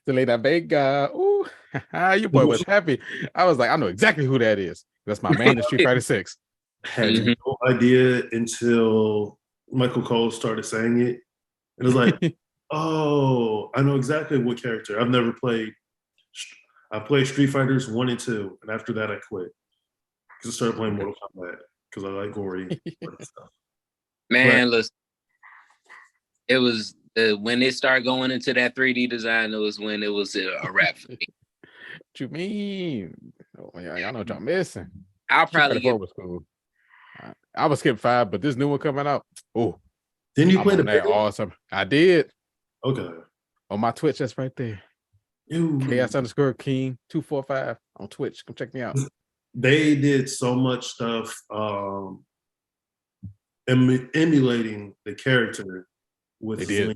Selena Vega. Ooh, your boy was happy. I was like, I know exactly who that is. That's my man in Street Fighter 6. Had no idea until Michael Cole started saying it. And it was like, oh, I know exactly what character. I've never played. I played Street Fighters 1 and 2, and after that I quit. Because I started playing Mortal Kombat because I like gory stuff. Man, listen, it was when it started going into that 3D design, it was when it was a wrap for me. What you mean? Oh, y'all know what y'all missing. I'll probably get. Was cool. I would skip 5, but this new one coming out. Oh, didn't you play the big one? Awesome. I did. Okay. On my Twitch, that's right there. KS_King 245 on Twitch. Come check me out. They did so much stuff emulating the character with Zelina,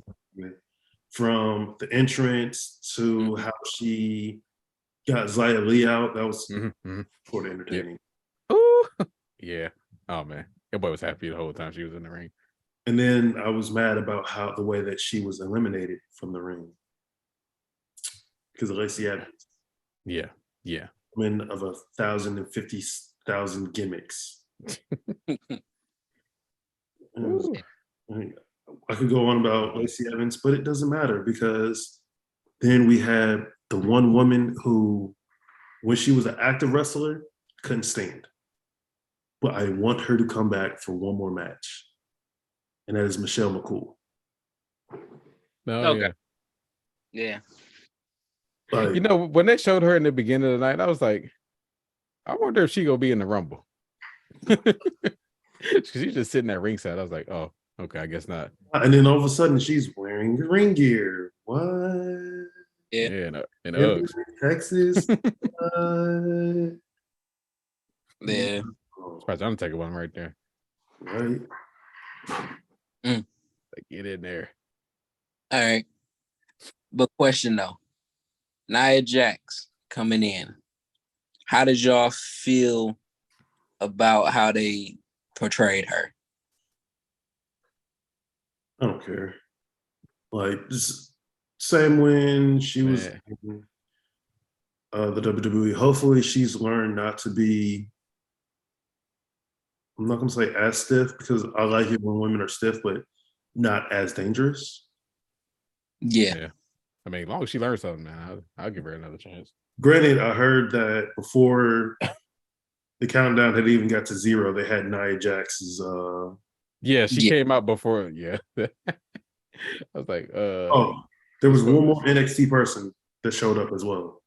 from the entrance to how she got Xia Li out. That was for the entertaining. Yep. Ooh, yeah. Oh man, your boy was happy the whole time she was in the ring. And then I was mad about the way that she was eliminated from the ring because of Lacey Evans. Yeah. Woman of 1,050,000 gimmicks. I could go on about Lacey Evans, but it doesn't matter because then we had the one woman who, when she was an active wrestler, couldn't stand. But I want her to come back for one more match. And that is Michelle McCool. Okay. Yeah. Like, when they showed her in the beginning of the night, I was like, I wonder if she gonna be in the Rumble. She's just sitting at ringside. I was like, oh, okay, I guess not. And then all of a sudden, she's wearing ring gear. What? Yeah, in Uggs. Texas. Yeah. Surprised Undertaker one right there. Right. Like, get in there. All right. But question though, Nia Jax coming in. How did y'all feel about how they portrayed her? I don't care. Like, just same when she was in the WWE. Hopefully she's learned not to be, I'm not going to say as stiff because I like it when women are stiff, but not as dangerous. Yeah. I mean, as long as she learns something, man, I'll give her another chance. Granted, I heard that before the countdown had even got to 0, they had Nia Jax's. She came out before. Yeah, I was like, there was one more NXT person that showed up as well,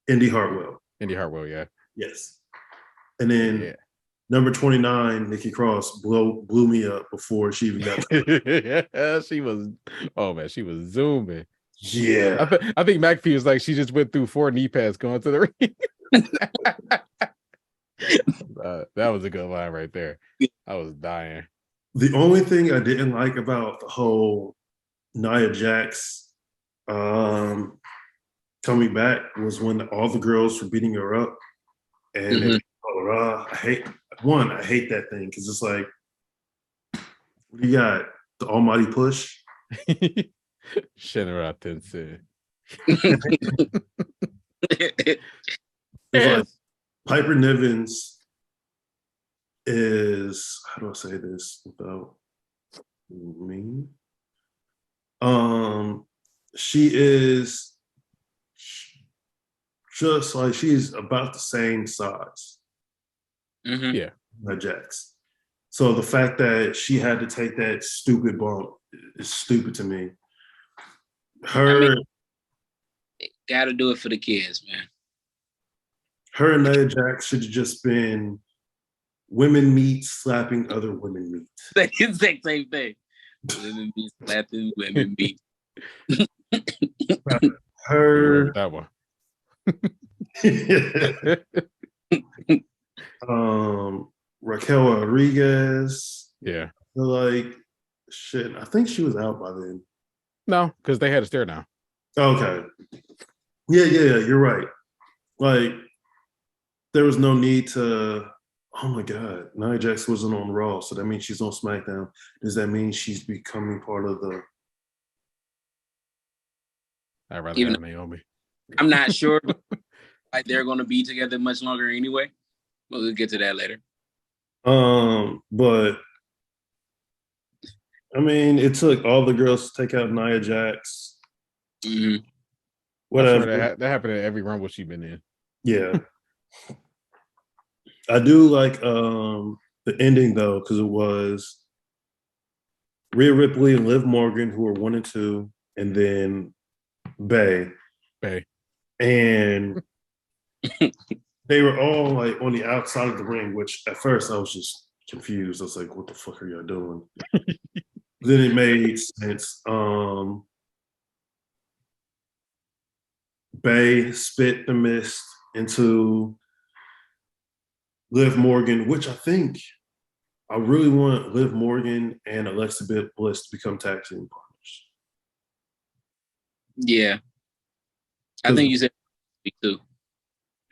Indy Hartwell. Yeah. Yes, and then number 29, Nikki Cross, blew me up before she even got. She was. Oh man, she was zooming. Yeah, I think McAfee was like she just went through 4 knee pads going to the ring. That was a good line right there. I was dying. The only thing I didn't like about the whole Nia Jax coming back was when all the girls were beating her up, and I hate that thing because it's like, what do you got? The almighty push. Shinra Tensei. Like, Piper Nivens is, how do I say this without mean? She is just like, she's about the same size. Yeah, Jax. So the fact that she had to take that stupid bump is stupid to me. Gotta do it for the kids, man. Her and Nia Jax should have just been women meat slapping other women meat. The exact same thing. Women meat slapping women meat. Her that one. Raquel Rodriguez. Yeah. Like, shit, I think she was out by then. No, because they had a stare down. Okay. Yeah, you're right. Like, there was no need to, oh my God, Nia Jax wasn't on Raw, so that means she's on SmackDown. Does that mean she's becoming part of the I'd rather Even have Naomi. I'm not sure like they're going to be together much longer anyway. But we'll get to that later. But I mean, it took all the girls to take out Nia Jax. Mm-hmm. Whatever. That happened at every Rumble she's been in. Yeah. I do like the ending though, because it was Rhea Ripley and Liv Morgan, who were 1 and 2, and then Bay. And they were all like on the outside of the ring, which at first I was just confused. I was like, what the fuck are y'all doing? Then it made sense. Bay spit the mist into Liv Morgan, which I think I really want Liv Morgan and Alexa Bliss to become tag team partners. Yeah. I think you said too.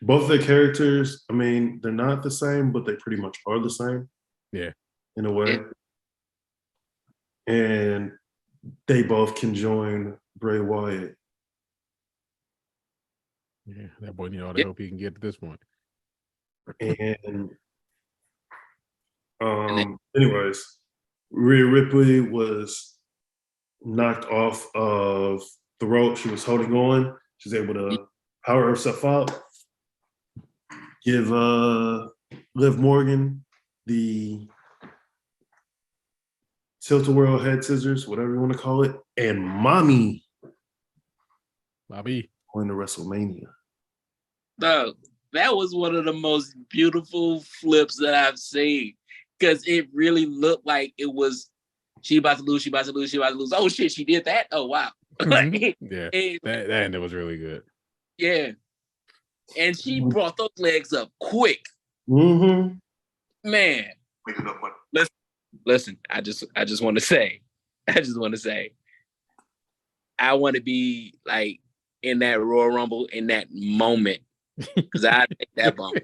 Both their characters, I mean, they're not the same, but they pretty much are the same. Yeah. In a way. Yeah. And they both can join Bray Wyatt. Yeah, that boy need all the help he can get at this point. And anyways, Rhea Ripley was knocked off of the rope. She was holding on. She was able to power herself out. Give Liv Morgan the tilt-a-whirl head scissors, whatever you want to call it, and Mommy going to WrestleMania. No, that was one of the most beautiful flips that I've seen because it really looked like it was she about to lose. Oh shit, she did that. Oh wow. Yeah, that ended was really good. Yeah, and she brought those legs up quick. Mm-hmm. Man, listen. I just want to say, I want to be like in that Royal Rumble in that moment. Because I take that bump.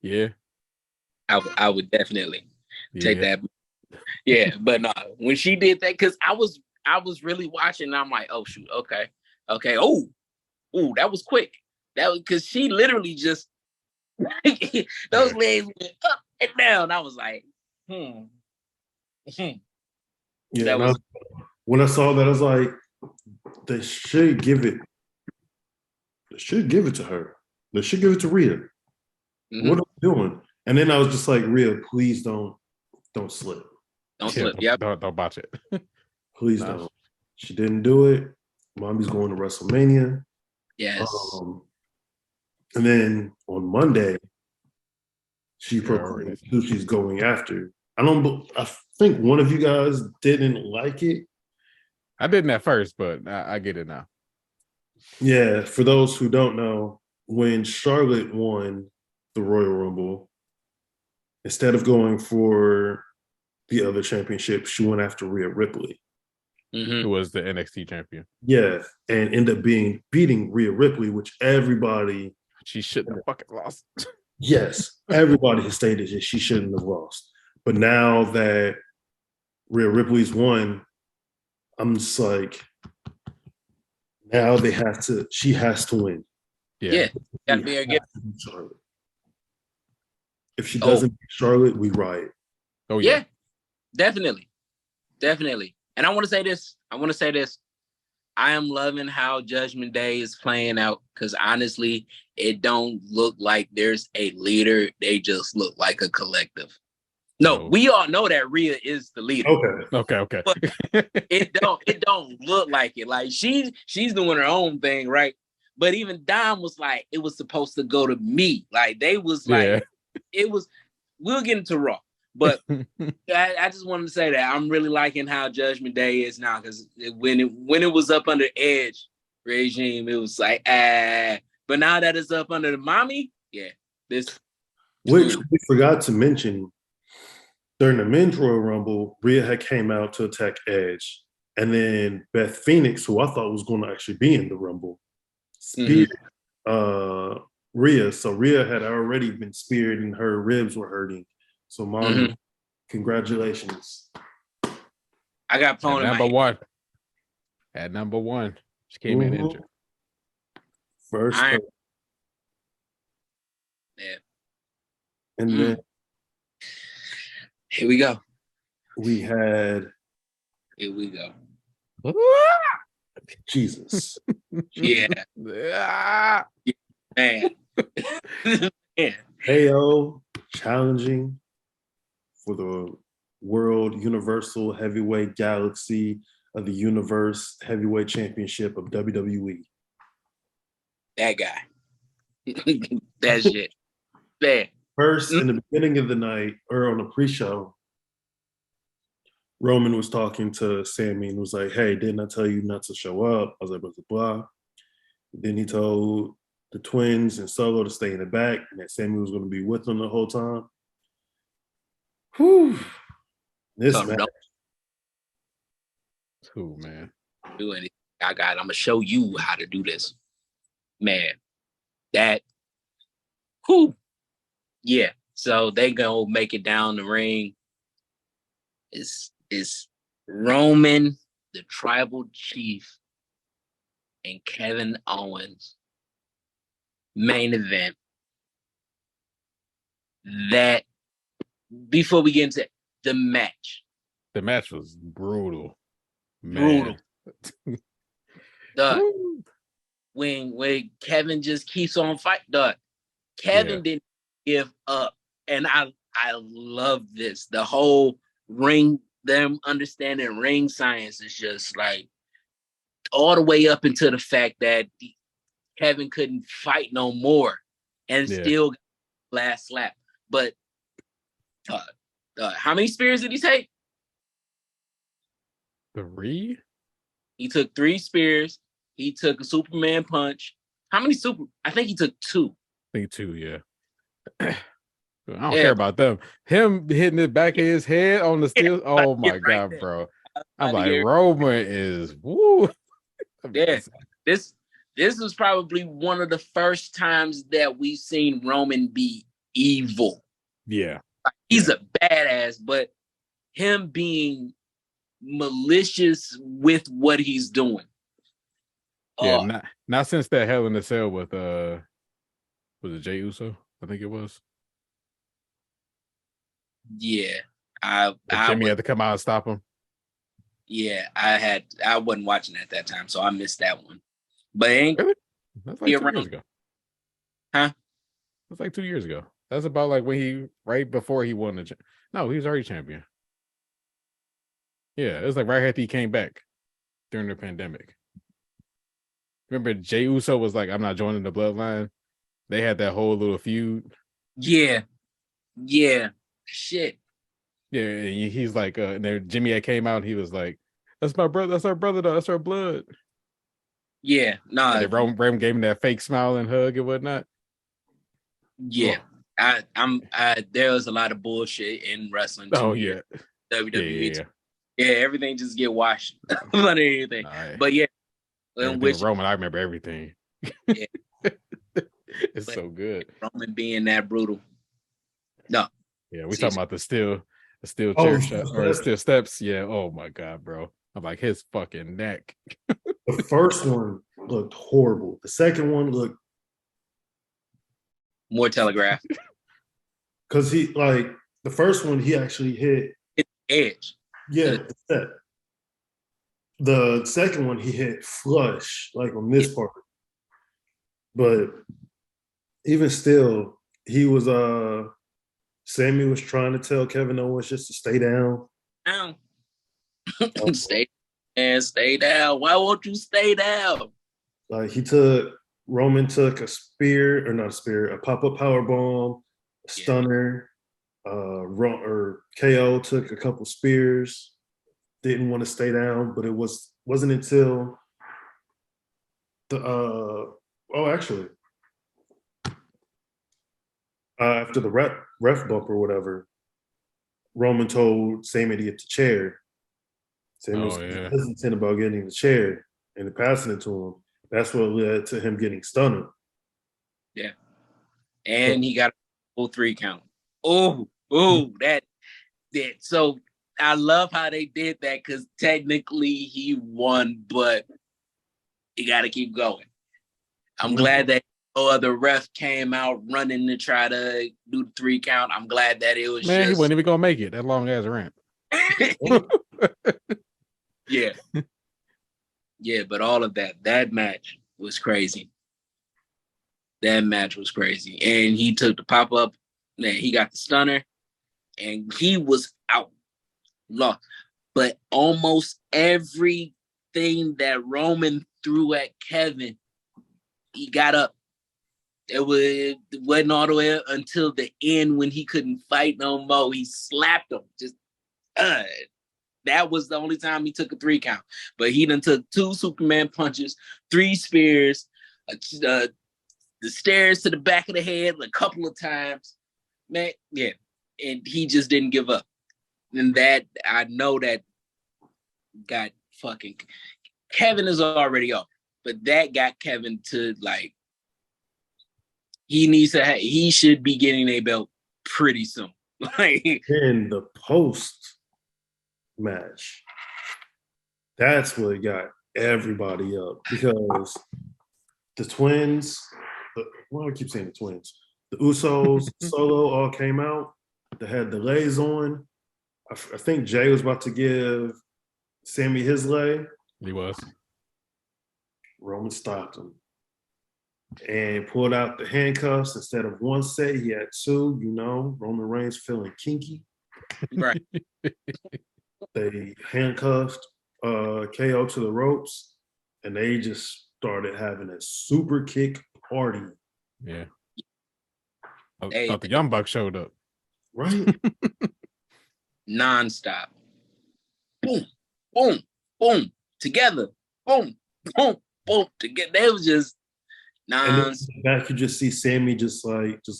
Yeah. I would definitely take that. Yeah, but no, when she did that, because I was really watching, and I'm like, oh shoot, okay. Oh, that was quick. That was because she literally just those legs went up and down. I was like, Yeah, that was when I saw that, I was like, they should give it to her. They should give it to Rhea. Mm-hmm. What are we doing? And then I was just like, Rhea, please don't slip. Don't slip. Yep. Don't botch it. Please don't. She didn't do it. Mommy's going to WrestleMania. Yes. And then on Monday, she proclaimed who she's going after. I think one of you guys didn't like it. I didn't at first, but I get it now. Yeah, for those who don't know, when Charlotte won the Royal Rumble, instead of going for the other championship, she went after Rhea Ripley. Mm-hmm. Who was the NXT champion. Yeah, and ended up beating Rhea Ripley, which everybody... She shouldn't have fucking lost. Yes, everybody has stated that she shouldn't have lost. But now that Rhea Ripley's won, I'm just like, now she has to win. Yeah. Gotta be again. If she doesn't beat Charlotte, we riot. Oh yeah. Definitely. And I want to say this. I am loving how Judgment Day is playing out because honestly, it don't look like there's a leader. They just look like a collective. No, we all know that Rhea is the leader. Okay. But it don't look like it. Like she's doing her own thing, right? But even Dom was like, it was supposed to go to me. Like they was like, it was. We'll get into Raw, but I just wanted to say that I'm really liking how Judgment Day is now because when it was up under Edge regime, it was like but now that it's up under the Mommy, which we forgot to mention during the Men's Royal Rumble, Rhea had came out to attack Edge, and then Beth Phoenix, who I thought was going to actually be in the Rumble, speared Rhea. So Rhea had already been speared, and her ribs were hurting. So, Mommy, congratulations. I got Pone in my one. At number 1. She came in injured. First. Iron. Yeah. And then here we go. we had. Here we go. Jesus. Yeah. Man. Yeah. KO challenging for the World Universal Heavyweight Galaxy of the Universe Heavyweight Championship of WWE. That guy. That shit. Man. First, in the beginning of the night, or on the pre-show, Roman was talking to Sammy and was like, hey, didn't I tell you not to show up? I was like, blah, blah, blah. Then he told the twins and Solo to stay in the back and that Sammy was going to be with them the whole time. Whew. This match. Who, man? Do anything. I'm going to show you how to do this. Man. That. Whew. Yeah. So they going to make it down the ring. Is Roman, the tribal chief, and Kevin Owens main event. That before we get into the match. The match was brutal. Brutal. When Kevin just keeps on fighting, Kevin didn't give up. And I love this. The whole ring, them understanding ring science is just like all the way up into the fact that Kevin couldn't fight no more and still got last slap. But how many spears did he take? 3? He took 3 spears. He took a Superman punch. How many I think he took 2. I think 2, yeah. I don't care about them. Him hitting the back of his head on the steel. Oh my God, bro. I'm like, Roman is woo. Yeah. This was probably one of the first times that we've seen Roman be evil. Yeah. He's a badass, but him being malicious with what he's doing. Yeah, not since that Hell in a Cell with was it Jey Uso? I think it was. Yeah. Jimmy had to come out and stop him. Yeah, I wasn't watching at that time, so I missed that one. But ain't really? That's like 2 years ago. Huh? That's like 2 years ago. That's about like when right before he won the no, he was already champion. Yeah, it was like right after he came back during the pandemic. Remember Jey Uso was like, I'm not joining the Bloodline. They had that whole little feud. Yeah. Shit. Yeah, and he's like, and then Jimmy had came out and he was like, that's my brother, that's our brother though, that's our blood. Yeah, nah. And then Roman gave him that fake smile and hug and whatnot. Yeah. There was a lot of bullshit in wrestling. Oh yeah. WWE. Yeah, everything just get washed. Not anything. Right. But yeah. Roman, I remember everything. Yeah. It's so good. Roman being that brutal. No. Yeah, we talking about the steel chair shot or steel steps. Yeah. Oh my God, bro. I'm like his fucking neck. The first one looked horrible. The second one looked more telegraphed. Because the first one he actually hit edge. Yeah, the second one he hit flush, like on this part. But even still, he was Sammy was trying to tell Kevin Owens just to stay down. Stay down. Why won't you stay down? Like Roman took a spear, or not a spear, a pop-up powerbomb, a stunner. KO took a couple spears, didn't want to stay down, but it wasn't until after the ref bump or whatever, Roman told Sammy to get the chair. Sammy was hesitant about getting the chair and passing it to him. That's what led to him getting stunned. Yeah. And he got a full 3 count. That. So I love how they did that because technically he won, but you got to keep going. I'm glad that no other ref came out running to try to do the 3 count. I'm glad that it was Man, he just... wasn't even gonna make it that long ass ramp. Yeah. Yeah, but all of that match was crazy. That match was crazy. And he took the pop-up, and he got the stunner, and he was out. Look, but almost everything that Roman threw at Kevin, he got up. It wasn't all the way until the end when he couldn't fight no more. He slapped him. That was the only time he took a 3 count. But he done took 2 Superman punches, 3 spears, the stairs to the back of the head a couple of times. Man, yeah. And he just didn't give up. And that, I know that got fucking... Kevin is already off. But that got Kevin to, like, he should be getting a belt pretty soon. Like, in the post match, that's what got everybody up because the twins, why do I keep saying the twins? The Usos, Solo all came out. They had delays on. I think Jay was about to give Sammy his lay. He was. Roman stopped him and pulled out the handcuffs. Instead of 1 set, he had 2. You know, Roman Reigns feeling kinky. right. They handcuffed KO to the ropes, and they just started having a super kick party. Yeah. I thought the Young Bucks showed up. Right? Non-stop. Boom, boom, boom. Together. Boom, boom, boom. Together. They was just And then back you just see Sammy just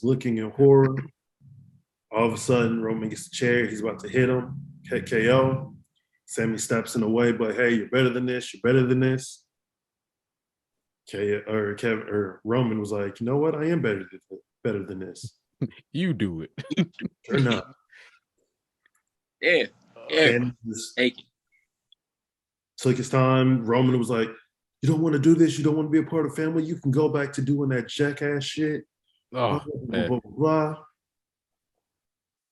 looking in horror. All of a sudden, Roman gets the chair. He's about to hit him. KO. Sammy steps in the way, but hey, you're better than this. You're better than this. Roman was like, you know what? I am better than this. You do it. Or not. Yeah. And took his time. Roman was like, you don't want to do this. You don't want to be a part of family. You can go back to doing that jackass shit. Oh, blah, blah, blah.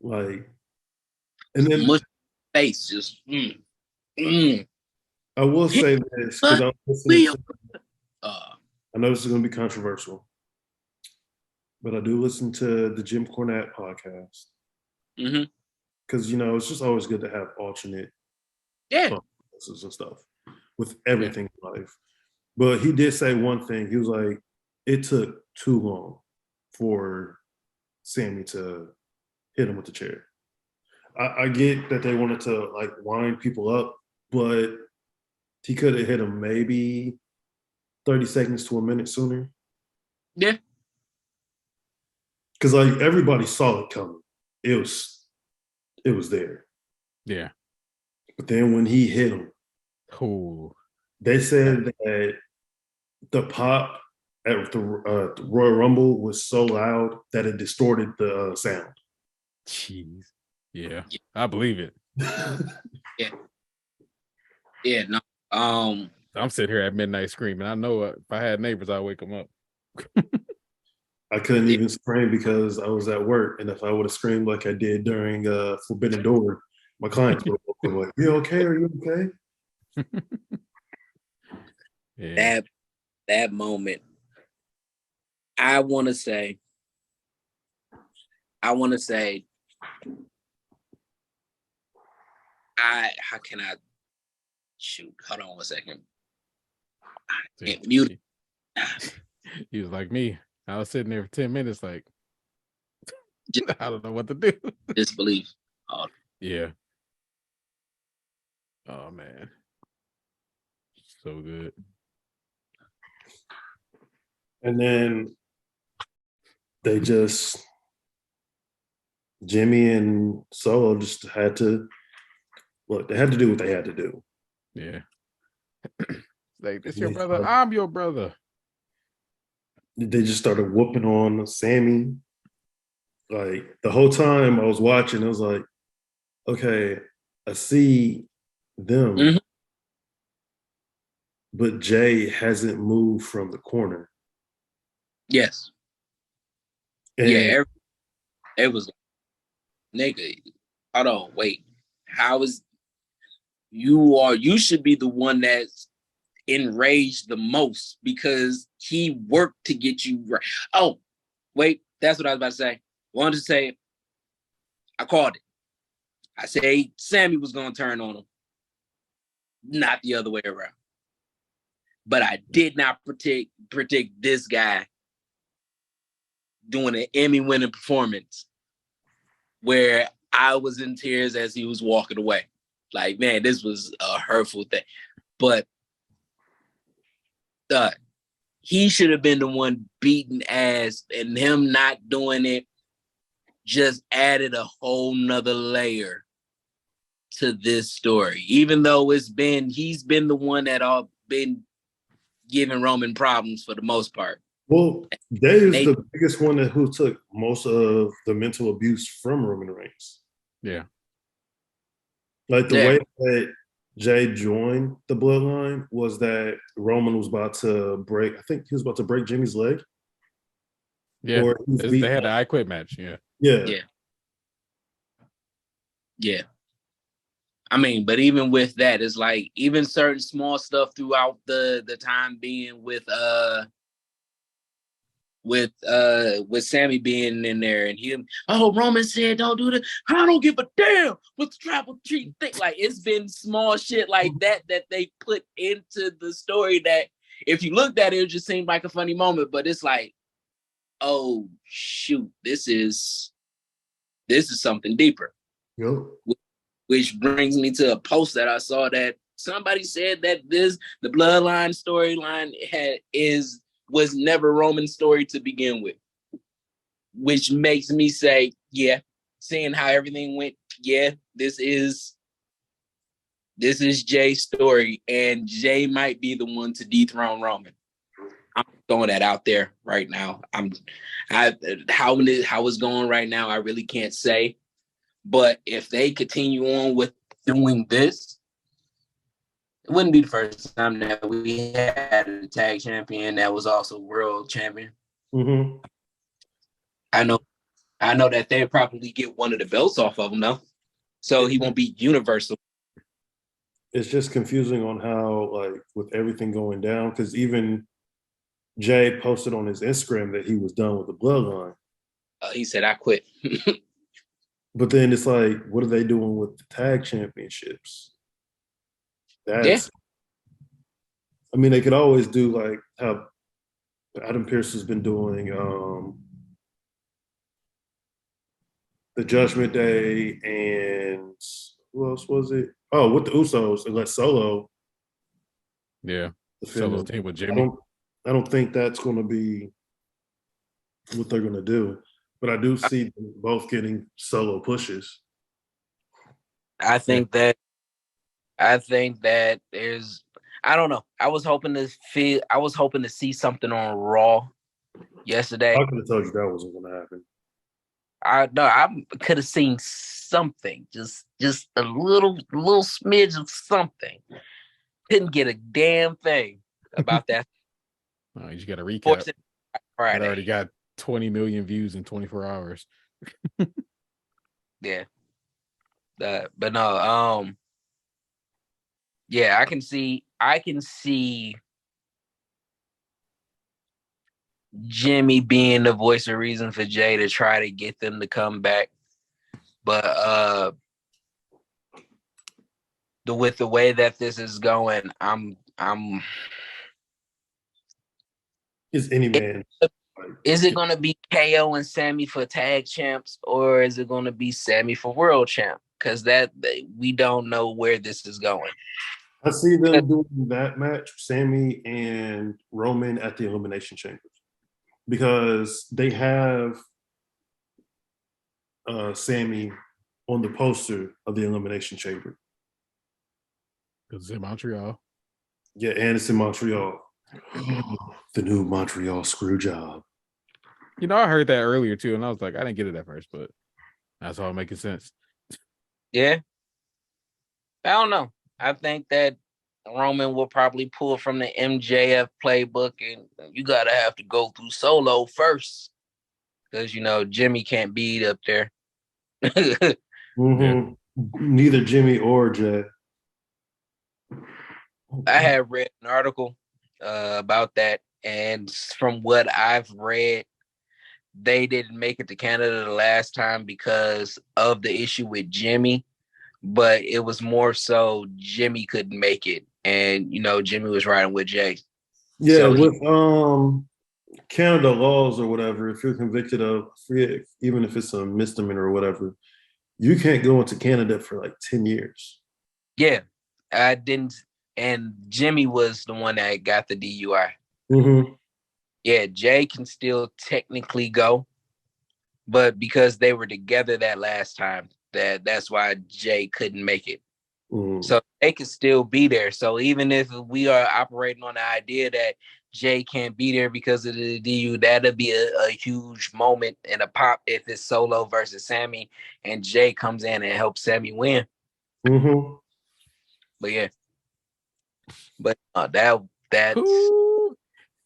Like, and then mush face just. I will say this because I know this is going to be controversial, but I do listen to the Jim Cornette podcast because you know it's just always good to have alternate podcasts and stuff with everything in life. But he did say one thing. He was like, "It took too long for Sammy to hit him with the chair." I get that they wanted to like wind people up, but he could have hit him maybe 30 seconds to a minute sooner. Yeah. Because like everybody saw it coming. It was there. Yeah. But then when he hit him, they said that the pop at the Royal Rumble was so loud that it distorted the sound. Jeez. Yeah. I believe it. Yeah. No. I'm sitting here at midnight screaming. I know if I had neighbors, I'd wake them up. I couldn't even scream because I was at work, and if I would have screamed like I did during Forbidden Door, my clients would have been like, "You okay? Are you okay?" Yeah. That moment, I want to say, how can I shoot? Hold on 1 second. Mute. He was like me. I was sitting there for 10 minutes like, I don't know what to do. Disbelief. Yeah. Oh, man. So good. And then they just, Jimmy and Solo just had to, they had to do what they had to do. Yeah. Like, this your brother? I'm your brother. They just started whooping on Sammy. Like, the whole time I was watching, I was like, okay, I see them, Mhm. but Jay hasn't moved from the corner. Yes. And Yeah. It was nigga. Hold on. Wait. How is you should be the one that's enraged the most because he worked to get you right. Oh, wait. That's what I was about to say. Wanted to say, I called it. I said Sammy was going to turn on him, not the other way around. But I did not predict this guy doing an Emmy-winning performance where I was in tears as he was walking away. Like, man, this was a hurtful thing. But he should have been the one beating ass, and him not doing it just added a whole nother layer to this story. Even though he's been the one that all been giving Roman problems for the most part. well, Jay is the biggest one who took most of the mental abuse from Roman Reigns. Yeah. Like the way that Jay joined the Bloodline was that Roman was about to break, I think he was about to break Jimmy's leg. Yeah. Or They had an I Quit match. Yeah. Yeah. Yeah. I mean, but even with that, it's like even certain small stuff throughout the time being with Sammy being in there and him, Roman said don't do that. I don't give a damn with the tribal treat thing. Like, it's been small shit like that they put into the story that if you looked at it, it just seemed like a funny moment, but it's like, oh shoot, this is something deeper. Yep. Which brings me to a post that I saw that somebody said that the Bloodline storyline was never Roman's story to begin with, which makes me say, yeah, seeing how everything went, yeah, this is Jay's story, and Jay might be the one to dethrone Roman. I'm throwing that out there right now. How it's going right now, I really can't say. But if they continue on with doing this, it wouldn't be the first time that we had a tag champion that was also world champion. Mm-hmm. I know that they'd probably get one of the belts off of him, though. So he won't be universal. It's just confusing on how, like, with everything going down, because even Jay posted on his Instagram that he was done with the Bloodline. He said, I quit. But then it's like, what are they doing with the tag championships? I mean, they could always do like how Adam Pearce has been doing the Judgment Day, and who else was it? Oh, with the Usos, and let Solo. Yeah. Solo team with Jimmy. I don't think that's going to be what they're going to do. But I do see them both getting solo pushes. I think that there's, I don't know. I was hoping to see something on Raw yesterday. I could have told you that wasn't going to happen. I could have seen something, just a little smidge of something. Couldn't get a damn thing about that. Oh, you just got to recap. Friday. It already got 20 million views in 24 hours. Yeah. But no, yeah, I can see Jimmy being the voice of reason for Jay to try to get them to come back. But with the way that this is going, Is any man. Is it going to be KO and Sammy for tag champs, or is it going to be Sammy for world champ? Because we don't know where this is going. I see them doing that match, Sammy and Roman at the Elimination Chamber, because they have Sammy on the poster of the Elimination Chamber. Because it's in Montreal. Yeah, and it's in Montreal. The new Montreal screw job. You know, I heard that earlier too, and I was like, I didn't get it at first, but that's all making sense. Yeah. I don't know. I think that Roman will probably pull from the MJF playbook, and you gotta have to go through Solo first, because Jimmy can't beat up there. Mm-hmm. Neither Jimmy or Jay. I have read an article about that, and from what I've read, they didn't make it to Canada the last time because of the issue with Jimmy, but it was more so Jimmy couldn't make it, and Jimmy was riding with Jay. Yeah, So with Canada laws or whatever, if you're convicted of, even if it's a misdemeanor or whatever, you can't go into Canada for like 10 years. Yeah, I didn't. And Jimmy was the one that got the DUI. Mm-hmm. Yeah, Jay can still technically go, but because they were together that last time, that's why Jay couldn't make it. Mm-hmm. So they could still be there. So even if we are operating on the idea that Jay can't be there because of the DU, that'll be a huge moment and a pop if it's Solo versus Sammy and Jay comes in and helps Sammy win. Mm-hmm. But yeah. But that's Ooh.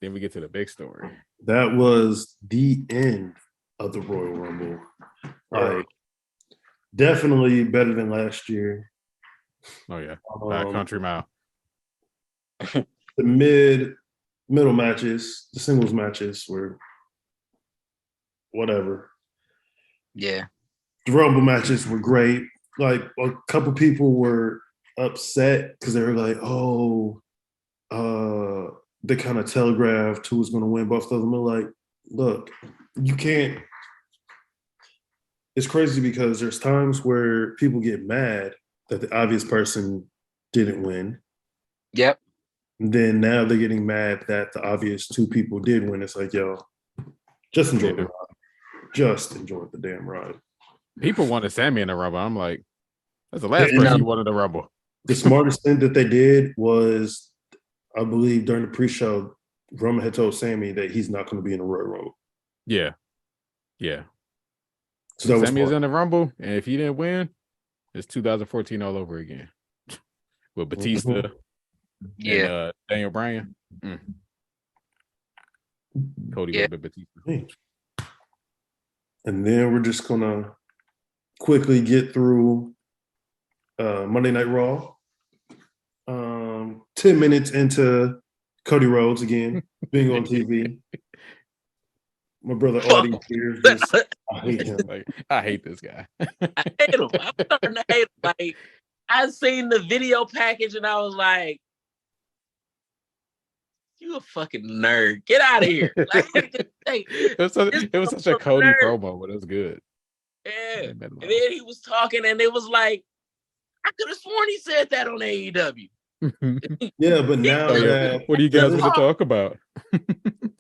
Then we get to the big story. That was the end of the Royal Rumble. Like, definitely better than last year. Oh yeah, by a country mile. The middle matches, the singles matches were whatever. Yeah. The Rumble matches were great. Like, a couple people were upset because they were like, they kind of telegraphed who was going to win both of them. They're like, look, you can't. It's crazy because there's times where people get mad that the obvious person didn't win. Yep. And then now they're getting mad that the obvious two people did win. It's like, yo, just enjoy the ride. Just enjoy the damn ride. People wanted Sammy in the Rumble. I'm like, that's the last person you wanted to Rumble. The smartest thing that they did was, I believe during the pre-show, Roman had told Sammy that he's not going to be in the Royal Rumble. Yeah. Yeah. So that Sammy is in the Rumble, and if he didn't win, it's 2014 all over again. With Batista and Daniel Bryan. Cody would have been Batista. And then we're just going to quickly get through Monday Night Raw. 10 minutes into Cody Rhodes again being on TV. My brother Audie here. I hate him. I hate this guy. I hate him. I'm starting to hate him. Like, I seen the video package and I was like, you a fucking nerd. Get out of here. Like, it was such a Cody nerd promo, but it was good. Yeah. And then he was talking and it was like, I could have sworn he said that on AEW. Yeah, but now what do you guys want to talk about?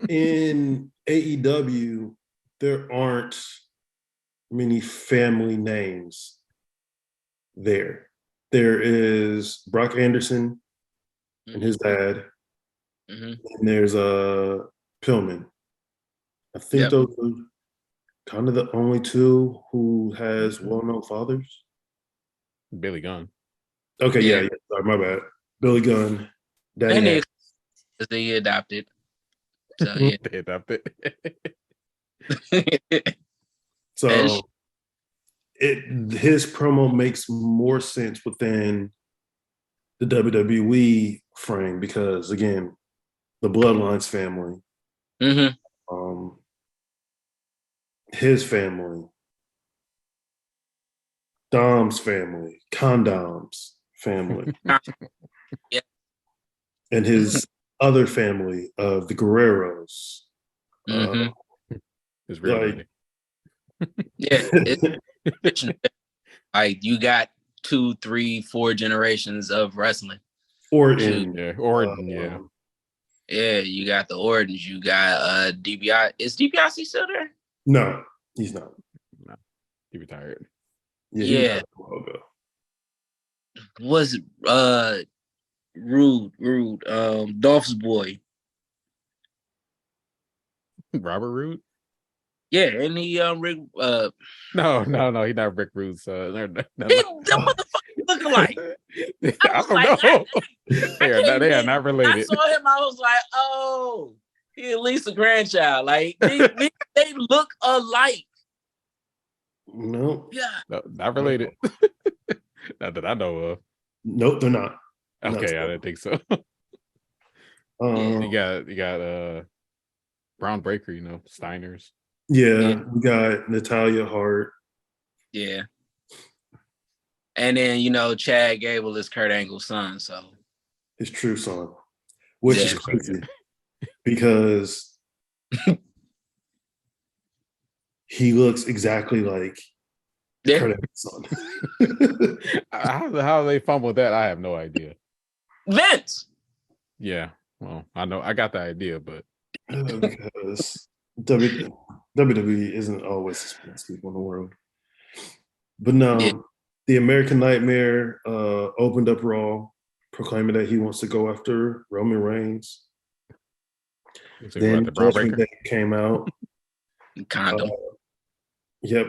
In AEW, there aren't many family names there. There is Brock Anderson and his dad, and there's Pillman. I think those are kind of the only two who has well-known fathers. Billy Gunn. Okay, yeah. Sorry, my bad. Billy Gunn. Daddy they adopted. So yeah. They adopted. So his promo makes more sense within the WWE frame because, again, the Bloodline's family, his family, Dom's family, Condom's family, and his other family of the Guerreros. It's really it's like you got 2, 3, 4 generations of wrestling. Orton, yeah, you got the Ortons. You got DiBiase. Is DiBiase still there? No, he's not. No, he retired. Yeah. Was Rude, Dolph's boy. Robert Roode? Yeah, and he Rick No, he's not Rick Rude's that motherfucker look look alike? I don't know. They are not related. I saw him. I was like, oh, he at least a grandchild. Like they look alike. Nope. Yeah. No, not related. Not that I know of. Nope, they're not. Okay, I didn't think so. You got Brown Breaker, Steiners. Yeah, we got Natalia Hart. Yeah. And then, Chad Gable is Kurt Angle's son, so His true son, which is crazy because he looks exactly like Kurt Angle's son. How they fumbled that, I have no idea. Vince. Yeah, well, I know I got the idea, but because WWE isn't always the best people in the world. But no, the American Nightmare opened up Raw, proclaiming that he wants to go after Roman Reigns. Then Judgment Day came out. Condom.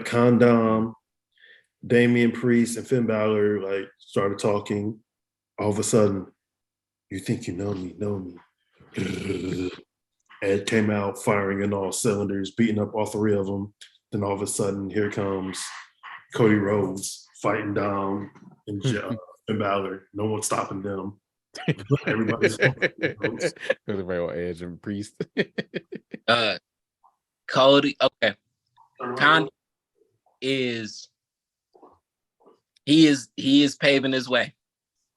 Condom. Damian Priest and Finn Balor started talking. All of a sudden, you think you know me. Ed came out firing in all cylinders, beating up all three of them. Then all of a sudden, here comes Cody Rhodes fighting Dom and Finn Balor. No one's stopping them. Everybody's on Edge and Priest. Cody. Okay. Condom is paving his way.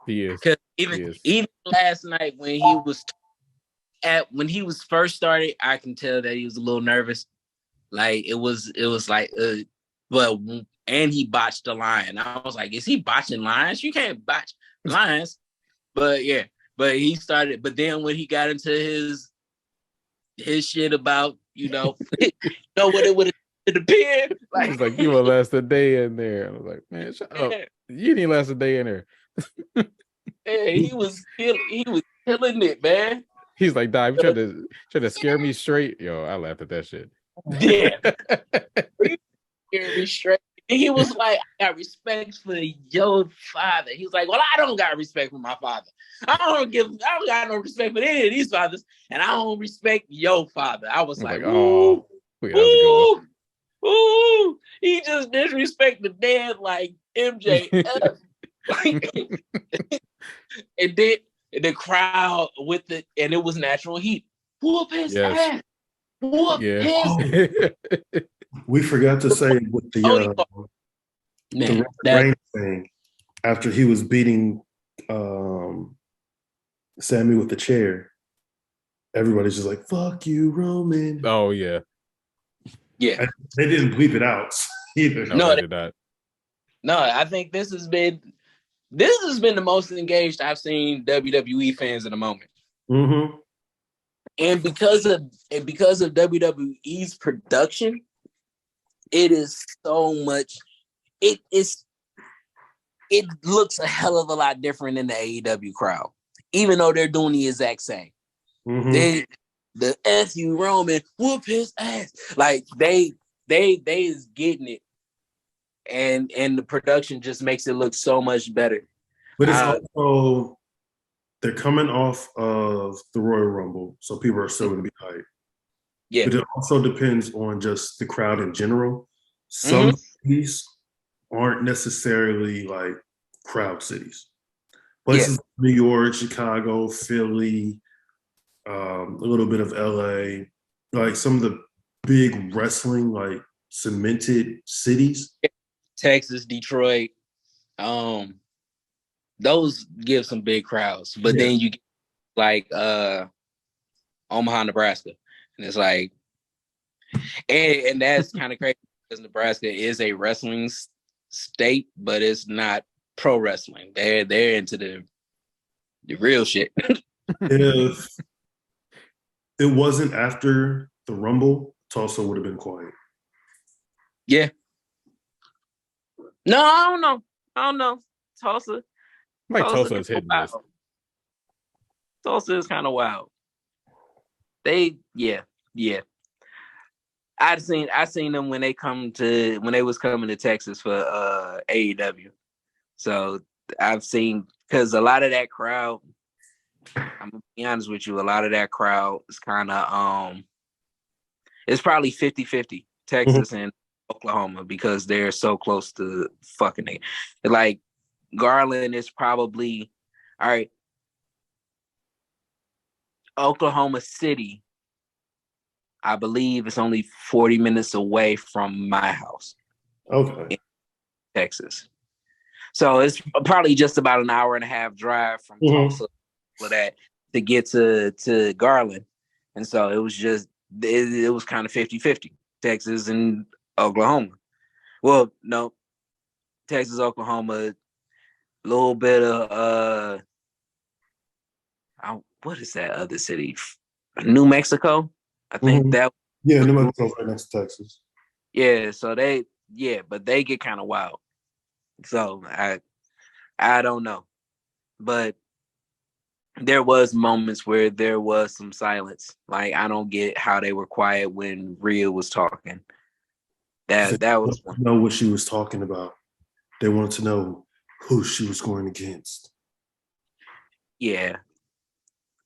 He is. Because even last night when he was first started, I can tell that he was a little nervous. Like it was like and he botched the line. I was like, is he botching lines? You can't botch lines. But he started. But then when he got into his shit about what it would have appeared. Like, he's like, you will last a day in there. I was like, man, shut up. You didn't last a day in there. Yeah, he was killing it, man. He's like, Dad, you trying to scare me straight. Yo, I laughed at that shit. Yeah. Scare me straight. And he was like, I got respect for your father. He was like, well, I don't got respect for my father. I don't got no respect for any of these fathers, and I don't respect your father. I was like, oh, ooh, he just disrespected dad like MJF. And then the crowd with it, and it was natural heat. Whoop his ass. Whoop his. We forgot to say with the Reigns thing after he was beating Sammy with the chair. Everybody's just like, "Fuck you, Roman." Oh yeah, yeah. And they didn't bleep it out either. No, they did not. No, I think this has been the most engaged I've seen WWE fans in a moment. Mm-hmm. And because of WWE's production, it is so much. It looks a hell of a lot different in the AEW crowd, even though they're doing the exact same. Mm-hmm. The SU Roman whoop his ass, like they is getting it, and the production just makes it look so much better. But it's also they're coming off of the Royal Rumble, so people are still going to be hyped. Yeah, but it also depends on just the crowd in general. Some cities aren't necessarily like crowd cities. Places like New York, Chicago, Philly, a little bit of LA, like some of the big wrestling, like cemented cities. Texas, Detroit, those give some big crowds. But then you get like Omaha, Nebraska. And it's like, and that's kind of crazy because Nebraska is a wrestling state, but it's not pro wrestling. They're into the real shit. If it wasn't after the Rumble, Tulsa would have been quiet. Yeah. No, I don't know. Tulsa. Tulsa is hitting this. Tulsa is kind of wild. I seen them when they was coming to Texas for AEW. So I've seen, because a lot of that crowd, I'm gonna be honest with you, a lot of that crowd is kind of it's probably 50-50 Texas and Oklahoma, because they're so close to fucking it. Like Garland is probably, all right, Oklahoma City, I believe it's only 40 minutes away from my house. Okay. In Texas. So it's probably just about an hour and a half drive from Tulsa for that to get to Garland. And so it was just, it was kind of 50-50, Texas and Oklahoma. Well, no, Texas, Oklahoma, a little bit of, what is that other city? New Mexico? I think that. Yeah, New Mexico right next to Texas. Yeah, so but they get kind of wild. So I don't know. But there was moments where there was some silence. Like, I don't get how they were quiet when Rhea was talking. That was one. Know what she was talking about. They wanted to know who she was going against. Yeah.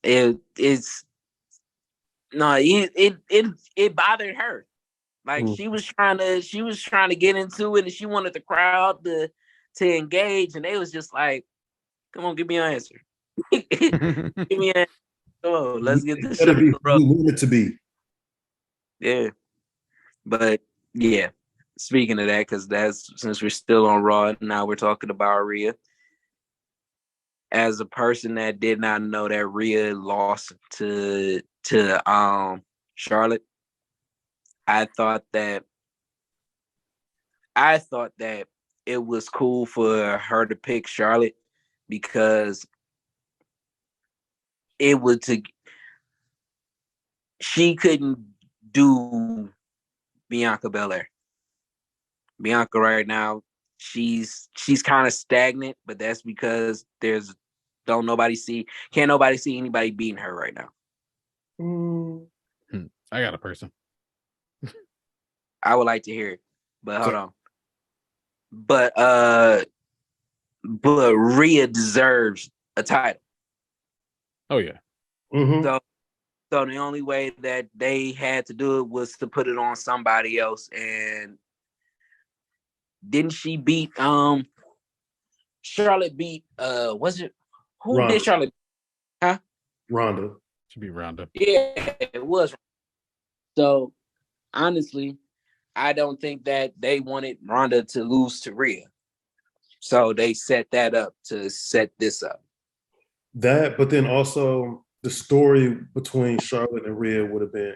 It bothered her. Like, she was trying to get into it, and she wanted the crowd to engage, and they was just like, come on, give me an answer. Give me an answer. Oh, let's get this shit. We want it to be. Yeah. But yeah, speaking of that, because that's, since we're still on Raw, now we're talking about Rhea. As a person that did not know that Rhea lost to Charlotte, I thought that it was cool for her to pick Charlotte, because she couldn't do Bianca Belair. Bianca right now, she's kind of stagnant, but that's because can't nobody see anybody beating her right now. I got a person. I would like to hear it, but hold on. But Rhea deserves a title. Oh yeah. So the only way that they had to do it was to put it on somebody else. And didn't she beat Charlotte beat was it who Ronda. Did Charlotte? Huh? Ronda. Should be Ronda. Yeah, it was. So honestly, I don't think that they wanted Ronda to lose to Rhea. So they set that up to set this up. But then also the story between Charlotte and Rhea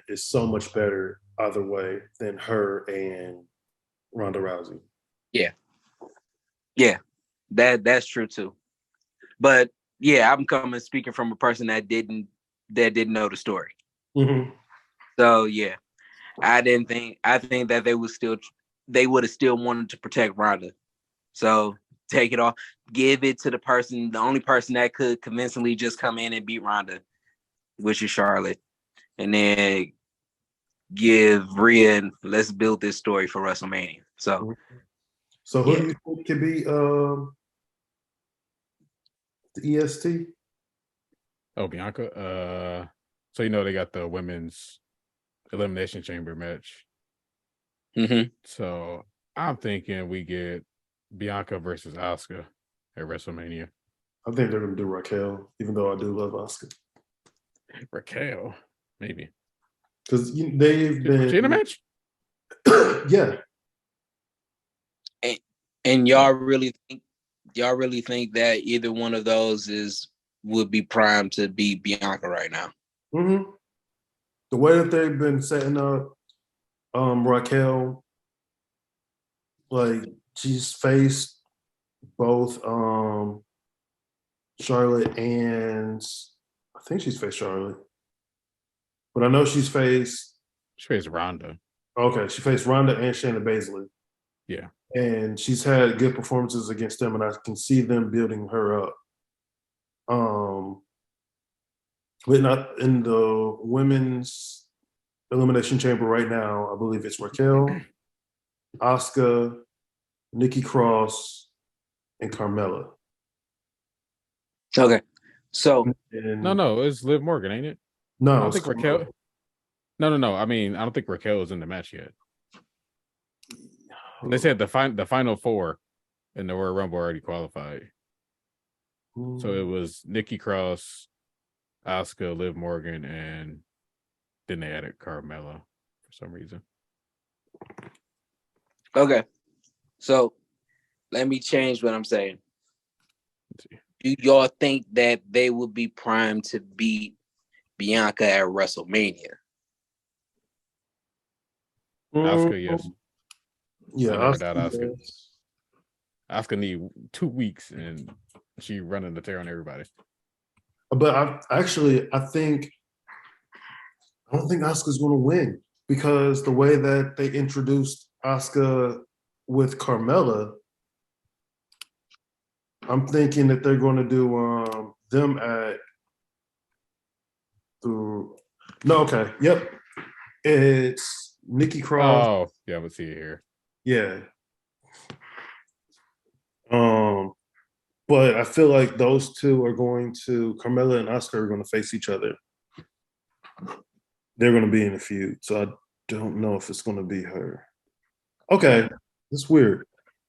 is so much better either way than her and Ronda Rousey. Yeah. Yeah. That's true too. But yeah, I'm speaking from a person that didn't know the story. So yeah, I think that they would have still wanted to protect Ronda. So take it off, give it to the only person that could convincingly just come in and beat Ronda, which is Charlotte, and then give Rhea and let's build this story for WrestleMania. So who do you think could be the EST? Oh, Bianca. So they got the women's Elimination Chamber match. So I'm thinking we get Bianca versus Asuka at WrestleMania. I think they're gonna do Raquel, even though I do love Asuka. Raquel, maybe. Because they've been she in a match. Yeah. And y'all really think that either one of those would be primed to beat Bianca right now? The way that they've been setting up Raquel, like she's faced both Charlotte and I think she's faced Charlotte, but I know she faced Ronda. Okay, she faced Ronda and Shayna Baszler. Yeah, and she's had good performances against them, and I can see them building her up. But not in the women's Elimination Chamber right now. I believe it's Raquel, Asuka, Nikki Cross, and Carmella. Okay. So And No, it's Liv Morgan, ain't it? I no, don't it's think Raquel. No. I mean, I don't think Raquel is in the match yet. They said the final four in the Royal Rumble already qualified. So it was Nikki Cross, Asuka, Liv Morgan, and then they added Carmella for some reason. okay. So let me change what I'm saying. Do y'all think that they would be primed to beat Bianca at WrestleMania? Asuka, yes. Yeah, I never doubt Asuka. yes. Asuka need 2 weeks and she running the tear on everybody. But I don't think Asuka's going to win because the way that they introduced Asuka with Carmella, I'm thinking that they're going to do them at the. No, okay, yep, it's Nikki Cross. Oh, yeah, let's see it here. Yeah. But I feel like those two are going to Carmella and Asuka are going to face each other. They're going to be in a feud, so I don't know if it's going to be her. Okay, that's weird.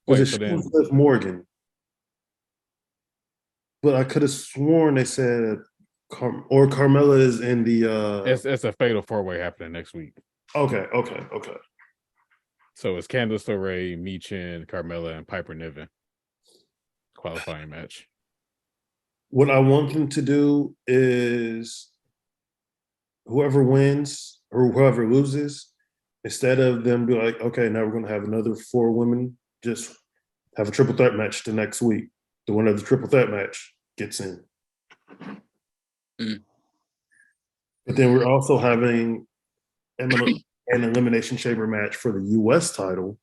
Wait, so then Liv Morgan, but I could have sworn they said Carmella is in the. it's a fatal 4-way happening next week. Okay. So it's Candice LeRae, Michin, Carmella, and Piper Niven qualifying match. What I want them to do is whoever wins or whoever loses, instead of them be like, okay, now we're going to have another 4 women, just have a triple threat match the next week. The winner of the triple threat match gets in. But then we're also having an elimination chamber match for the U.S. title,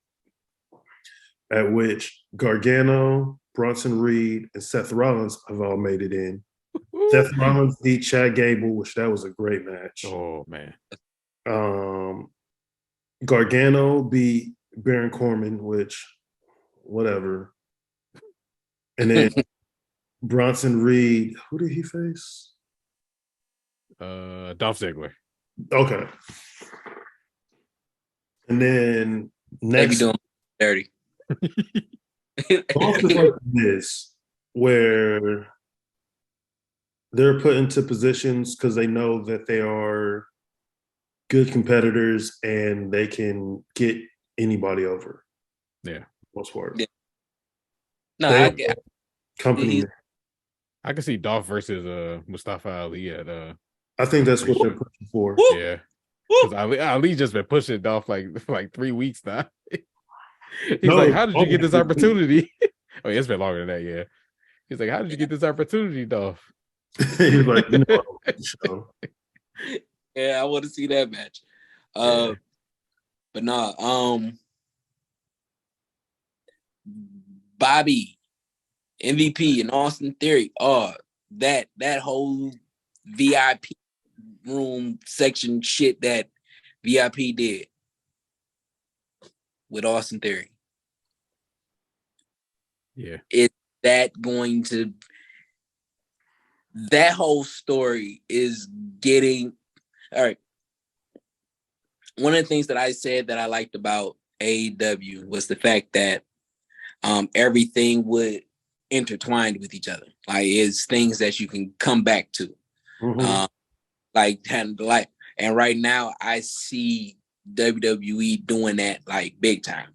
at which Gargano, Bronson Reed, and Seth Rollins have all made it in. Seth Rollins beat Chad Gable, which that was a great match. Oh man. Gargano beat Baron Corbin, which whatever. And then Bronson Reed, who did he face? Dolph Ziggler. Okay. And then next, they be doing dirty. Dolph is like this, where they're put into positions because they know that they are good competitors and they can get anybody over. Yeah. Most part. Yeah. No, I get company. I can see Dolph versus Mustafa Ali at I think that's what they're pushing for. Yeah. Because Ali just been pushing Dolph like 3 weeks now. He's like, how did you get this opportunity? Oh, yeah, it's been longer than that, yeah. He's like, how did you get this opportunity, Dolph? He's like, so. Yeah, I want to see that match. Yeah. But no, Bobby, MVP, and Austin Theory. That whole VIP room section shit that VIP did with Austin Theory. Yeah. Is that going to? That whole story is getting all right. One of the things that I said that I liked about AEW was the fact that everything would intertwine with each other. Like it's things that you can come back to. Mm-hmm. And right now I see WWE doing that like big time.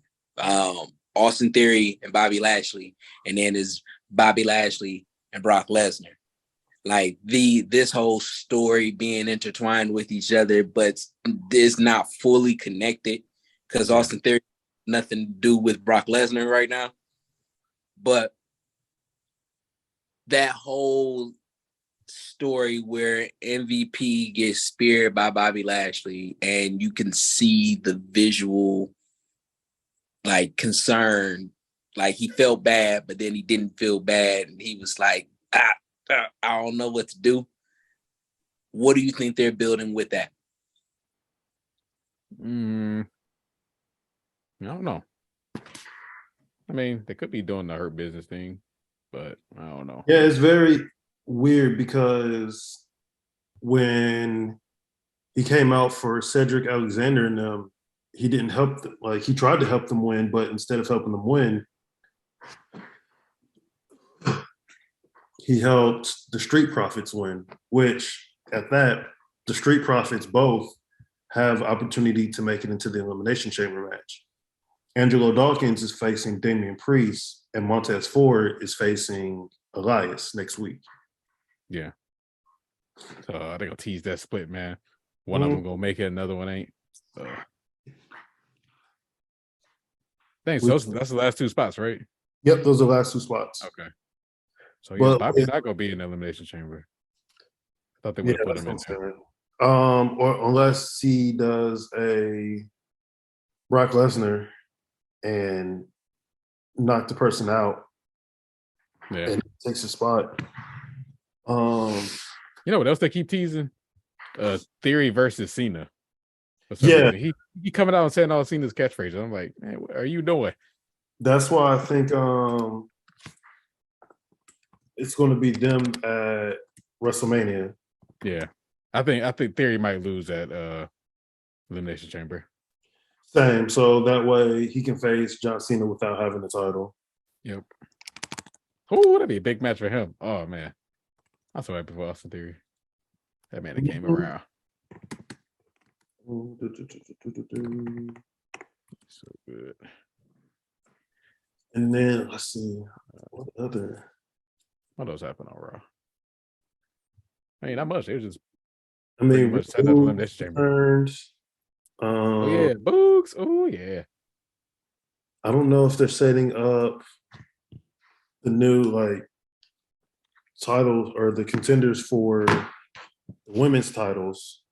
Austin Theory and Bobby Lashley, and then is Bobby Lashley and Brock Lesnar. Like this whole story being intertwined with each other, but it's not fully connected because Austin Theory nothing to do with Brock Lesnar right now. But that whole story where MVP gets speared by Bobby Lashley and you can see the visual like concern, like he felt bad, but then he didn't feel bad. And he was like, I don't know what to do. What do you think they're building with that? I don't know. I mean, they could be doing the Hurt Business thing, but I don't know. Yeah, it's very. weird because when he came out for Cedric Alexander and them, he didn't help them. Like, he tried to help them win, but instead of helping them win, he helped the Street Profits win, which at that, the Street Profits both have opportunity to make it into the Elimination Chamber match. Angelo Dawkins is facing Damian Priest, and Montez Ford is facing Elias next week. Yeah. So they're gonna tease that split, man. One of them gonna make it, another one ain't. Thanks. So that's the last two spots, right? Yep, those are the last two spots. Okay. So yeah, Bobby's not gonna be in the Elimination Chamber. I thought they would have put him in there. Or unless he does a Brock Lesnar and knock the person out, and takes a spot. You know what else they keep teasing? Theory versus Cena. Yeah, he coming out and saying all Cena's catchphrases. I'm like, man, what are you doing? That's why I think it's going to be them at WrestleMania. Yeah, I think Theory might lose at Elimination Chamber. Same. So that way he can face John Cena without having the title. Yep. Oh, that'd be a big match for him. Oh man, I'm so happy for Austin Theory. That man that came around. So good. And then let's see what else happened on Raw. I mean, not much. It was just much set up Elimination Chamber. Oh yeah, Boogs. Oh yeah. I don't know if they're setting up the new titles or the contenders for the women's titles.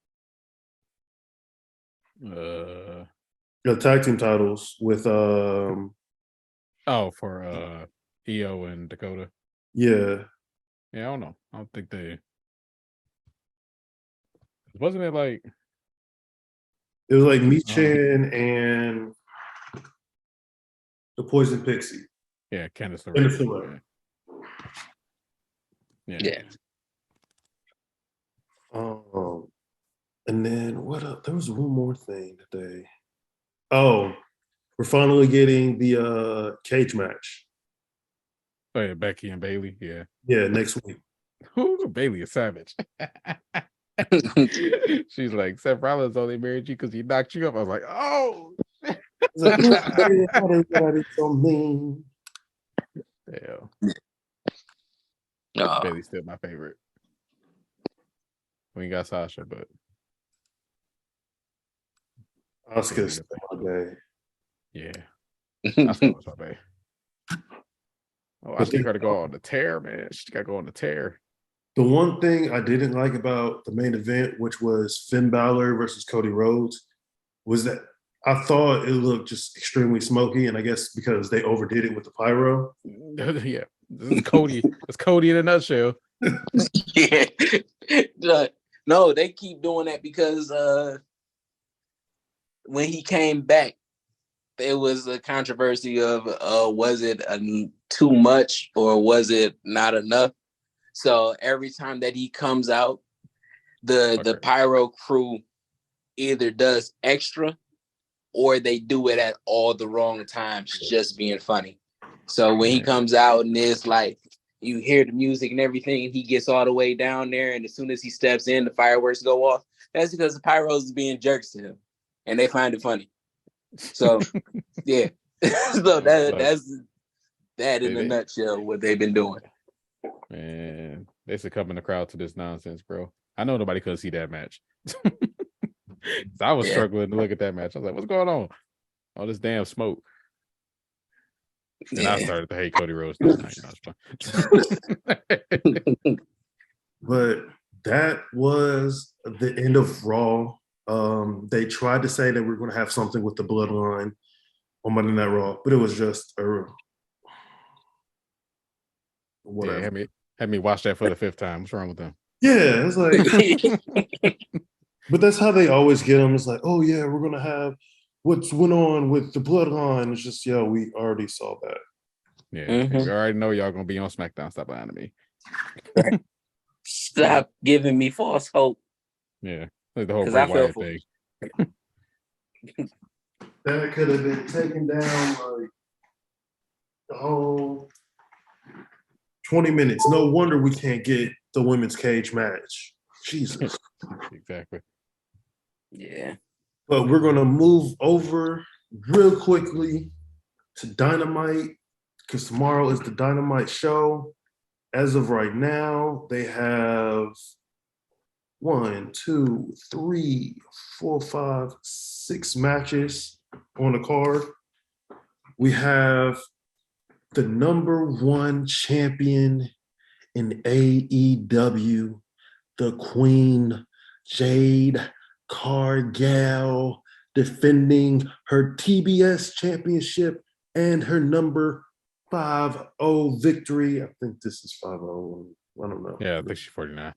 The tag team titles with for Io and Dakota. Yeah, I don't know. I don't think they wasn't it like it was like Michin and the Poison Pixie. Yeah, Candice LeRae. Yeah. And then what else? There was one more thing today. Oh, we're finally getting the cage match. Oh yeah, Becky and Bailey. Yeah. Yeah, next week. Ooh, Bailey is savage. She's like, Seth Rollins only married you because he knocked you up. I was like, oh. So mean. Damn. Bailey's still my favorite. We got Sasha, but Asuka's still my day. Yeah. Asuka was my day. Oh, I think her to go on the tear, man. She got to go on the tear. The one thing I didn't like about the main event, which was Finn Balor versus Cody Rhodes, was that I thought it looked just extremely smoky, and I guess because they overdid it with the pyro. Yeah, this is Cody. It's Cody in a nutshell. Yeah. No, they keep doing that because when he came back, there was a controversy of was it too much or was it not enough? So every time that he comes out, the pyro crew either does extra or they do it at all the wrong times, just being funny. So when he comes out and it's like you hear the music and everything, he gets all the way down there, and as soon as he steps in, the fireworks go off. That's because the pyros is being jerks to him, and they find it funny. So yeah, so that's that in a nutshell what they've been doing. Man, they succumb in the crowd to this nonsense, bro. I know nobody could see that match. So I was struggling to look at that match. I was like, what's going on? All this damn smoke. And I started to hate Cody Rhodes. But that was the end of Raw. They tried to say that we're going to have something with the Bloodline on Monday Night Raw, but it was just whatever. Yeah, had me watch that for the 5th time. What's wrong with them? Yeah, it's like, but that's how they always get them. It's like, oh yeah, we're gonna have what's went on with the Bloodline. It's just, we already saw that. Yeah, we already know y'all gonna be on SmackDown. Stop lying to me. Stop giving me false hope. Yeah, like the whole 'Cause Bray I feel Wyatt for- thing. That could have been taken down like the whole 20 minutes. No wonder we can't get the women's cage match. Jesus. Exactly. Yeah. But we're going to move over real quickly to Dynamite because tomorrow is the Dynamite show. As of right now, they have 1, 2, 3, 4, 5, 6 matches on the card. We have the number 1 champion in AEW, the Queen Jade Cargill, defending her TBS championship and her number 5-0 victory. I think this is 5-0. I don't know. Yeah, I think she's 49.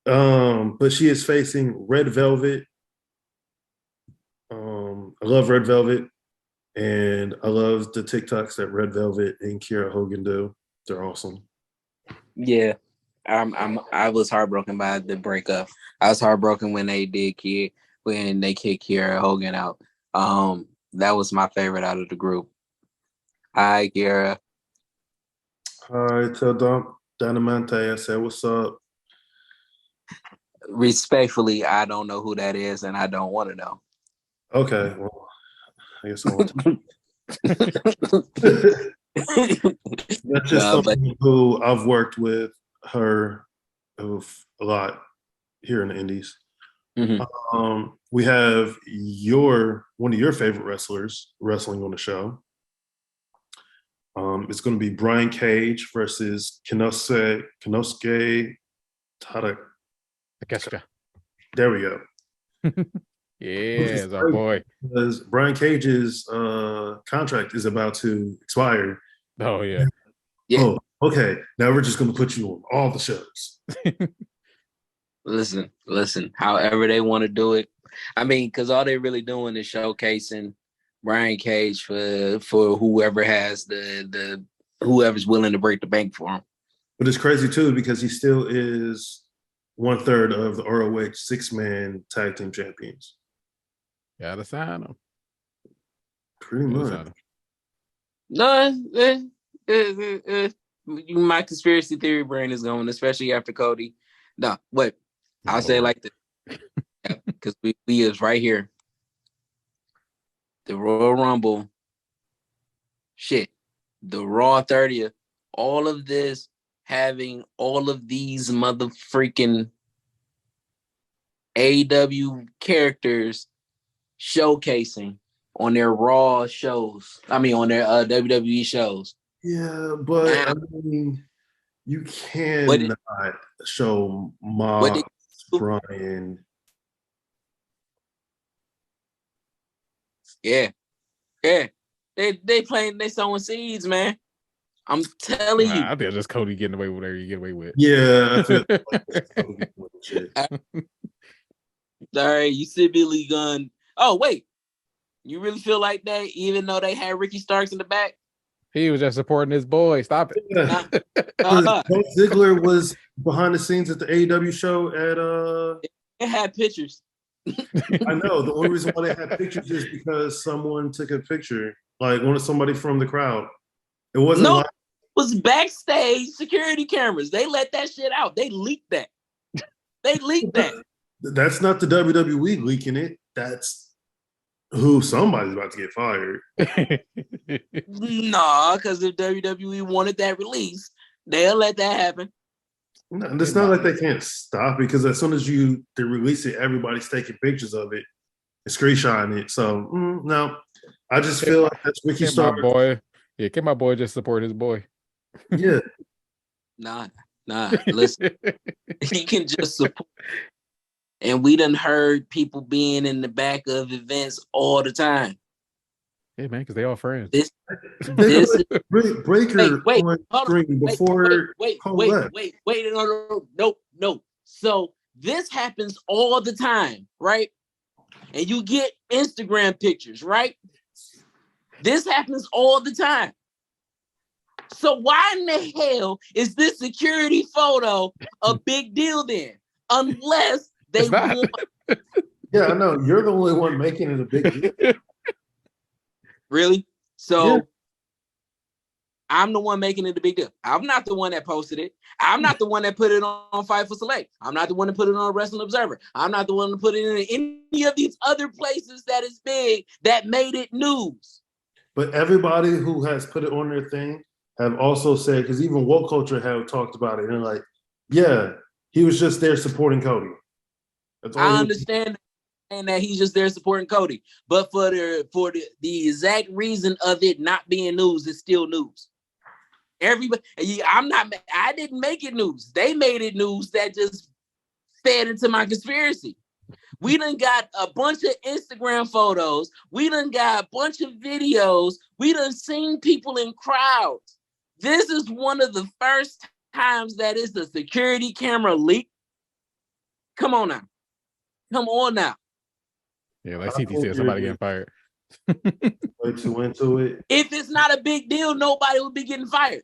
But she is facing Red Velvet. I love Red Velvet, and I love the TikToks that Red Velvet and Kiera Hogan do. They're awesome. Yeah. I was heartbroken by the breakup. I was heartbroken when they kicked Kiera Hogan out. That was my favorite out of the group. Hi, Kiera. Hi, tell Dynamite I said what's up. Respectfully, I don't know who that is, and I don't want to know. Okay, well, I guess I want to. That's just someone who I've worked with her a lot here in the Indies. Mm-hmm. We have one of your favorite wrestlers wrestling on the show. It's going to be Brian Cage versus Konosuke Tada. Takeshita. There we go. Yeah, it's our boy. Because Brian Cage's contract is about to expire. Oh, yeah. Yeah. Oh, okay. Now we're just going to put you on all the shows. Listen. However they want to do it. I mean, because all they're really doing is showcasing Brian Cage for whoever has whoever's willing to break the bank for him. But it's crazy too because he still is 1/3 of the ROH 6-man tag team champions. Gotta sign him. Pretty much. No, my conspiracy theory brain is going, especially after Cody. No, what? I'll say it like this. Because we is right here. The Royal Rumble. Shit. The Raw 30th. All of this having all of these mother freaking AEW characters showcasing on their Raw shows. I mean, on their WWE shows. Yeah, but I mean, you cannot show Mox, Brian. Yeah. They sowing seeds, man. I'm telling you. I think it's just Cody getting away with whatever you get away with. Yeah, I feel like shit. All right, you see Billy Gunn. Oh, wait. You really feel like that, even though they had Ricky Starks in the back? He was just supporting his boy. Stop it. Yeah. Dolph Ziggler was behind the scenes at the AEW show at It had pictures. I know. The only reason why they had pictures is because someone took a picture, like somebody from the crowd. It wasn't it was backstage security cameras. They let that shit out. They leaked that. That's not the WWE leaking it. That's who somebody's about to get fired. Nah, because if WWE wanted that release, they'll let that happen. No, it's not like they can't stop it because as soon as they release it, everybody's taking pictures of it and screenshotting it. So no, I just feel like that's Ricky Starks. My boy. Yeah, can my boy just support his boy? Yeah. Nah. Listen, he can just support. And we done heard people being in the back of events all the time. Yeah, man, because they all friends. This Breaker on screen before wait, no. So this happens all the time, right? And you get Instagram pictures, right? This happens all the time. So why in the hell is this security photo a big deal then? Unless they want. Yeah, I know. You're the only one making it a big deal. Really? So Yeah. I'm the one making it a big deal. I'm not the one that posted it. I'm not the one that put it on Fight for Select. I'm not the one that put it on Wrestling Observer. I'm not the one to put it in any of these other places that is big that made it news. But everybody who has put it on their thing have also said, because even woke culture have talked about it, and they're like, yeah, he was just there supporting Cody. That's all I understand that he's just there supporting Cody, but for the exact reason of it not being news, it's still news. Everybody, I didn't make it news. They made it news that just fed into my conspiracy. We done got a bunch of Instagram photos. We done got a bunch of videos. We done seen people in crowds. This is one of the first times that is the security camera leak. Come on now. Come on now. Yeah, like CT said, somebody getting fired. way too into it. If it's not a big deal, nobody would be getting fired.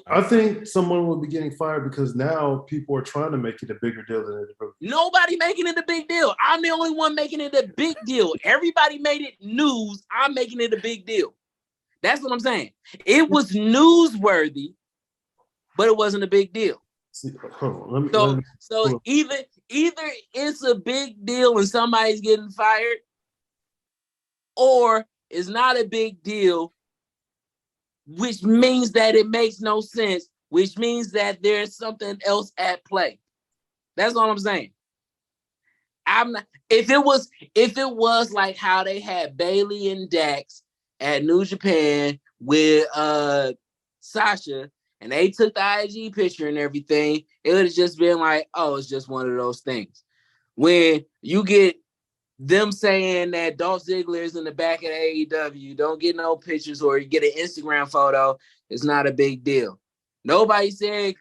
I think someone will be getting fired because now people are trying to make it a bigger deal than it is. Nobody making it a big deal. I'm the only one making it a big deal. Everybody made it news. I'm making it a big deal. That's what I'm saying. It was newsworthy, but it wasn't a big deal. See, hold on, So either it's a big deal and somebody's getting fired, or it's not a big deal, which means that it makes no sense, which means that there's something else at play. That's all I'm saying. I'm not. If it was like how they had Bailey and Dax at New Japan with Sasha, and they took the IG picture and everything, it would have just been like, oh, it's just one of those things. When you get them saying that Dolph Ziggler is in the back of the AEW, don't get no pictures, or you get an Instagram photo, it's not a big deal. Nobody said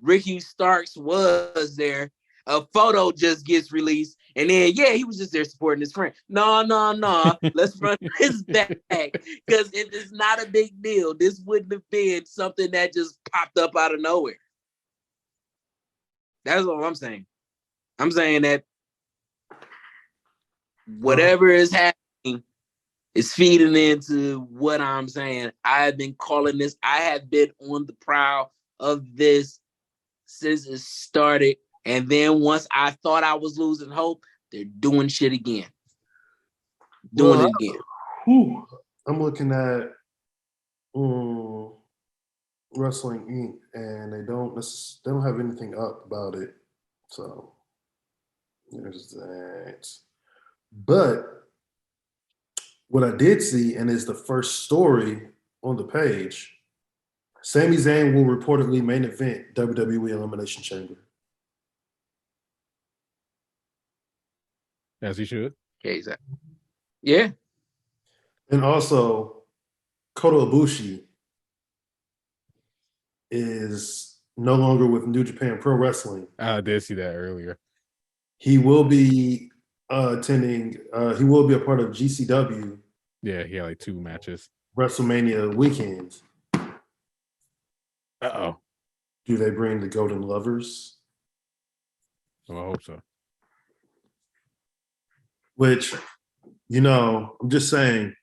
Ricky Starks was there. A photo just gets released, and then he was just there supporting his friend. No. Let's run this back, because if it's not a big deal, this wouldn't have been something that just popped up out of nowhere. That's what I'm saying. I'm saying that whatever is happening is feeding into what I'm saying. I have been calling this. I have been on the prowl of this since it started. And then once I thought I was losing hope, they're doing shit again. Doing it again. I'm looking at Wrestling Inc. and they don't have anything up about it. So there's that. But what I did see, and is the first story on the page, Sami Zayn will reportedly main event WWE Elimination Chamber. As he should. Okay, exactly. Yeah. And also, Kota Ibushi is no longer with New Japan Pro Wrestling. I did see that earlier. He will be attending. He will be a part of GCW. Yeah, he had like 2 matches. Wrestlemania weekends. Uh-oh. Do they bring the Golden Lovers? I hope so. Which, I'm just saying,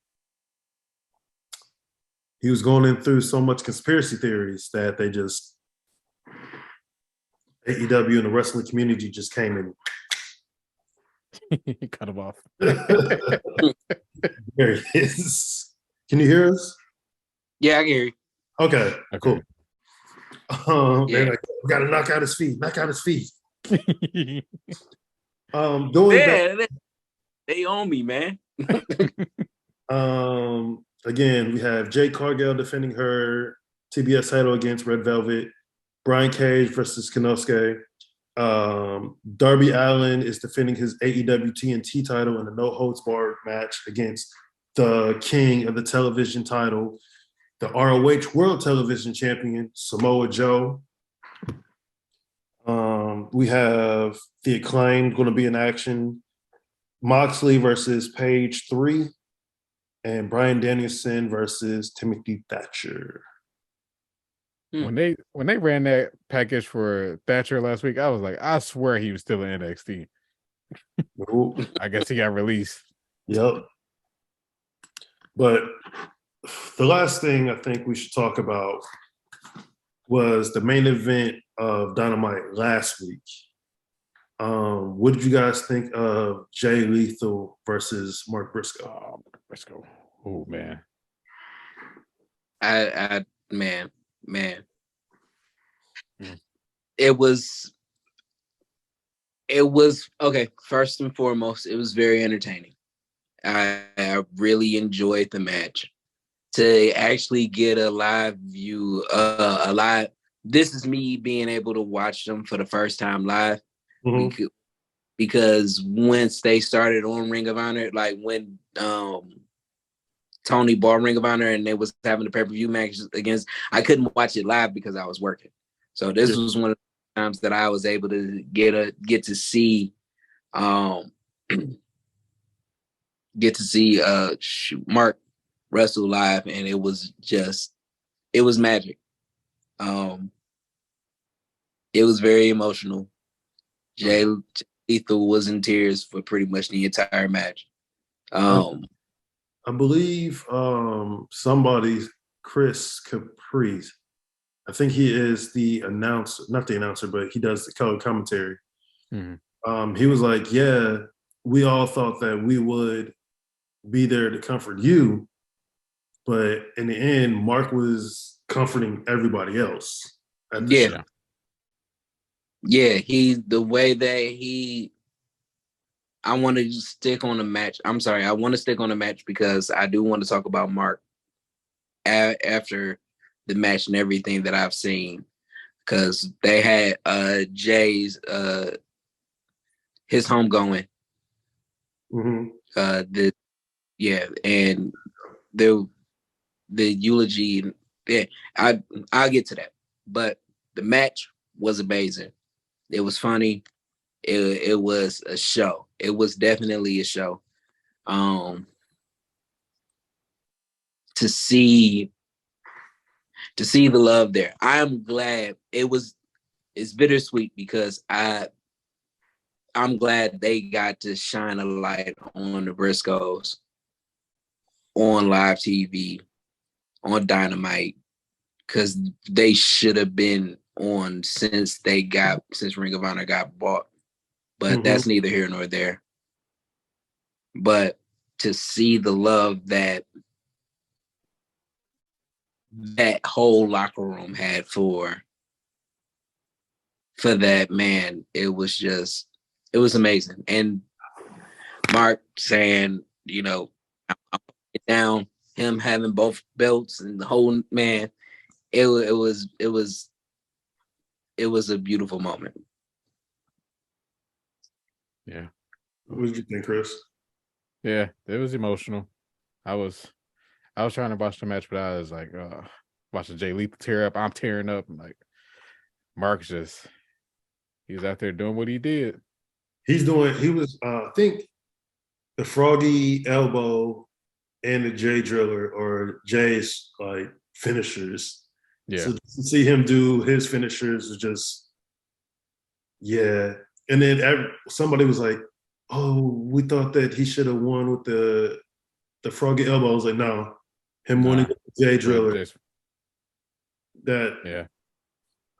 he was going in through so much conspiracy theories that they just, AEW and the wrestling community just came in. Cut him off. There he is. Can you hear us? Yeah, I can hear you. Okay. Cool. Yeah. Like, we got to knock out his feet. They own me, man. Again, we have Jade Cargill defending her TBS title against Red Velvet. Brian Cage versus Kenosuke. Darby Allin is defending his AEW TNT title in a no-holds-barred match against the king of the television title, the ROH World Television Champion, Samoa Joe. We have the Acclaimed going to be in action. Moxley versus Page 3. and Bryan Danielson versus Timothy Thatcher. When they ran that package for Thatcher last week, I was like, I swear he was still in NXT. I guess he got released. Yep. But the last thing I think we should talk about was the main event of Dynamite last week. What did you guys think of Jay Lethal versus Mark Briscoe? Briscoe. Oh man. Man. Mm. It was okay. First and foremost, it was very entertaining. I really enjoyed the match. To actually get a live view, this is me being able to watch them for the first time live. Mm-hmm. Because once they started on Ring of Honor, like when Tony bought Ring of Honor and they was having the pay-per-view match against, I couldn't watch it live because I was working. So this was one of the times that I was able to get to see Mark wrestle live, and it was magic. It was very emotional. Jay Lethal was in tears for pretty much the entire match. I believe somebody, Chris Caprice, I think he is the announcer, not the announcer, but he does the color commentary. Mm-hmm. He was like, yeah, we all thought that we would be there to comfort you, but in the end, Mark was comforting everybody else at the show. Yeah, I want to stick on the match. I'm sorry, I want to stick on the match because I do want to talk about Mark after the match and everything that I've seen, because they had Jay's his homegoing. Mm-hmm. And the eulogy. Yeah, I'll get to that. But the match was amazing. It was funny. It was a show. It was definitely a show. To see the love there. I am glad it's bittersweet because I'm glad they got to shine a light on the Briscoes on live TV, on Dynamite, because they should have been on since Ring of Honor got bought. But that's neither here nor there. But to see the love that whole locker room had for that man, it was amazing. And Mark saying, I'm down, him having both belts and the whole man, it was a beautiful moment. Yeah. What did you think, Chris? Yeah, it was emotional. I was trying to watch the match, but I was like, watching Jay Lethal tear up. I'm tearing up. I'm like, Mark's he was out there doing what he did. He was, I think, the froggy elbow and the Jay Driller or Jay's like finishers. Yeah. So to see him do his finishers was just, yeah. And then somebody was like, "Oh, we thought that he should have won with the froggy elbow." I was like, "No, winning with the Jay Driller." That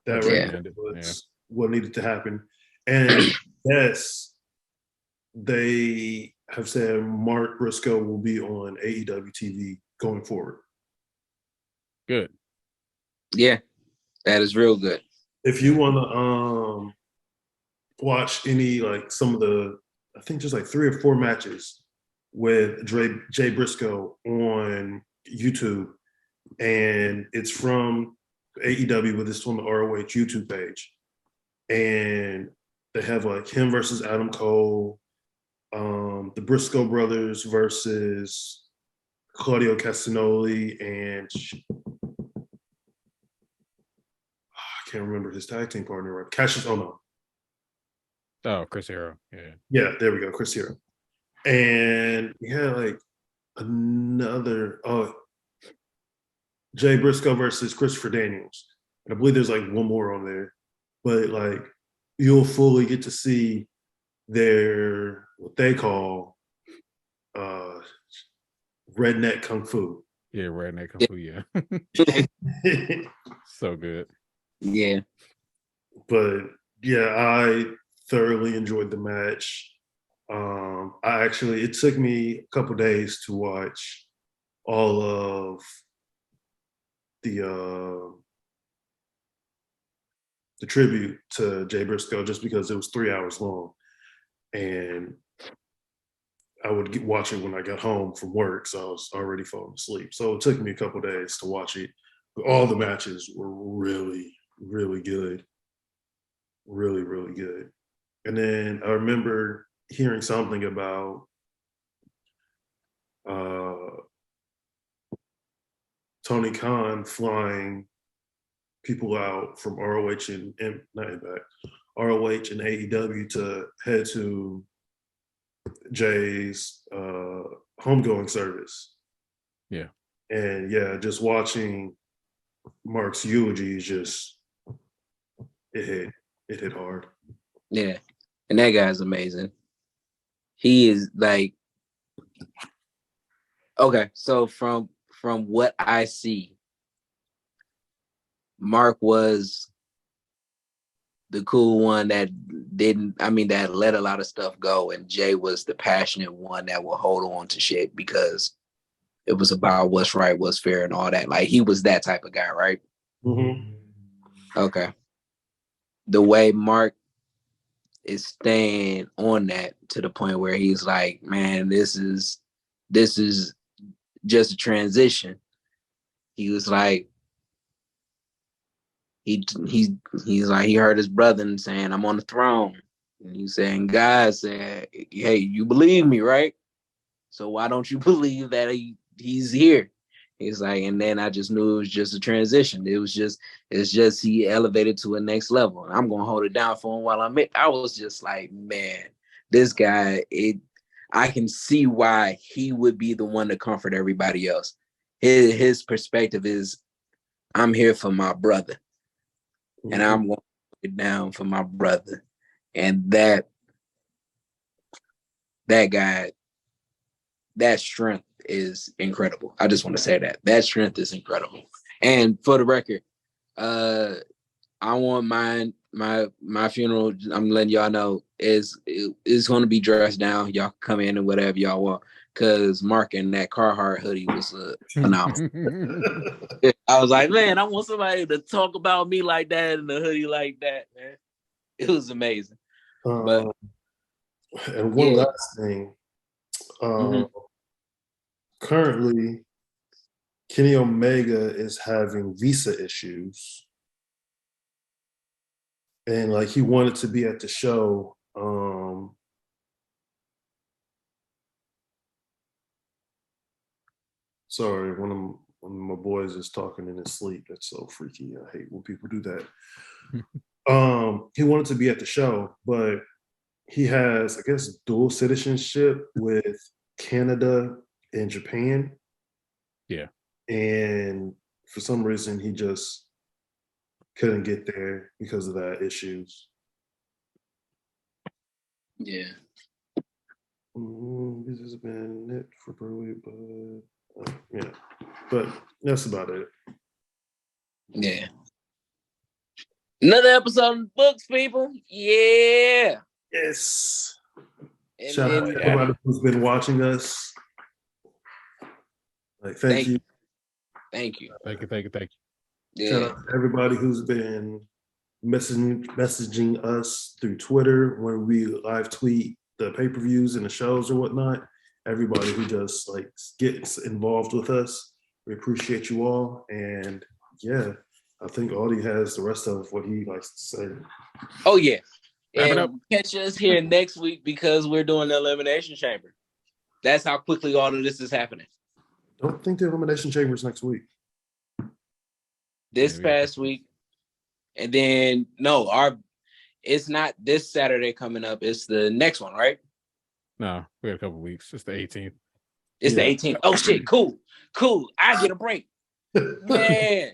was what needed to happen. And yes, they have said Mark Briscoe will be on AEW TV going forward. Good. Yeah, that is real good. If you want to watch any, like some of the, I think just like 3 or 4 matches with Jay Briscoe on YouTube, and it's from AEW, but it's on the ROH YouTube page. And they have like him versus Adam Cole, the Briscoe brothers versus Claudio Castagnoli, and I can't remember his tag team partner, right? Cassius Ohno. Oh, Chris Hero. Yeah. Yeah, there we go, Chris Hero. And yeah, like another Jay Briscoe versus Christopher Daniels. And I believe there's like one more on there, but like you'll fully get to see their what they call redneck kung fu. Yeah, redneck kung fu. Yeah, so good. Yeah. But yeah, I thoroughly enjoyed the match. It took me a couple days to watch all of the tribute to Jay Briscoe just because it was 3 hours long, and I would get watch it when I got home from work, so I was already falling asleep. So it took me a couple days to watch it. But all the matches were really, really good, really, really good. And then I remember hearing something about Tony Khan flying people out from ROH and not Impact, ROH and AEW to head to Jay's homegoing service. Yeah. And yeah, just watching Mark's eulogy is it hit hard. Yeah. And that guy's amazing. He is like, okay, so from what I see, Mark was the cool one that that let a lot of stuff go, and Jay was the passionate one that will hold on to shit because it was about what's right, what's fair, and all that. Like, he was that type of guy, right? Mm-hmm. Okay. The way Mark is staying on that to the point where he's like, man, this is just a transition. He was like, he's like, he heard his brother saying, I'm on the throne. And he's saying, God said, hey, you believe me, right? So why don't you believe that he's here? He's like, and then I just knew it was just a transition. It's just he elevated to a next level. And I'm gonna hold it down for him while I'm in. I was just like, man, this guy, I can see why he would be the one to comfort everybody else. His perspective is, I'm here for my brother. Mm-hmm. And I'm going to put it down for my brother. And that guy, that strength is incredible. I just want to say that strength is incredible. And for the record, I want my funeral, I'm letting y'all know, is going to be dressed down. Y'all come in and whatever y'all want, because Mark in that Carhartt hoodie was phenomenal. I was like, man, I want somebody to talk about me like that in the hoodie like that, man. It was amazing. But and one last thing, currently Kenny Omega is having visa issues, and like he wanted to be at the show. Sorry, one of my boys is talking in his sleep. That's so freaky. I hate when people do that. He wanted to be at the show, but he has, I guess, dual citizenship with Canada and Japan. Yeah. And for some reason, he just couldn't get there because of that issues. Yeah. This has been it for Burley, but yeah. But that's about it. Yeah. Another episode of the books, people. Yeah. Yes. And shout out to everybody who's been watching us. Like, thank you. Thank you. Thank you. Yeah. Shout out to everybody who's been messaging us through Twitter when we live tweet the pay-per-views and the shows or whatnot. Everybody who just like gets involved with us. We appreciate you all. And yeah, I think Audie has the rest of what he likes to say. Oh, yeah. Wrap it up. Catch us here next week because we're doing the Elimination Chamber. That's how quickly all of this is happening. Don't think the Elimination Chamber is next week. This past week. And then, it's not this Saturday coming up. It's the next one, right? No, we had a couple weeks. It's the 18th. It's Yeah. the 18th. Oh shit, cool. I get a break. Man.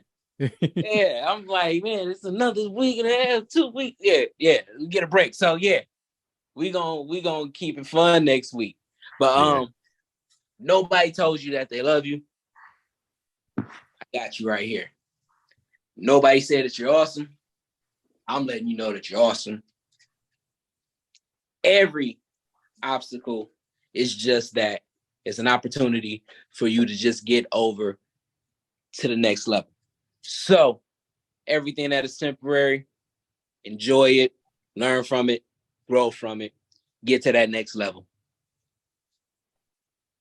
Yeah, I'm like, man, it's another week and a half, 2 weeks. Yeah, we get a break. So yeah, we gonna keep it fun next week. But nobody told you that they love you. I got you right here. Nobody said that you're awesome. I'm letting you know that you're awesome. Every obstacle is just that. It's an opportunity for you to just get over to the next level. So everything that is temporary, enjoy it, learn from it, grow from it, get to that next level.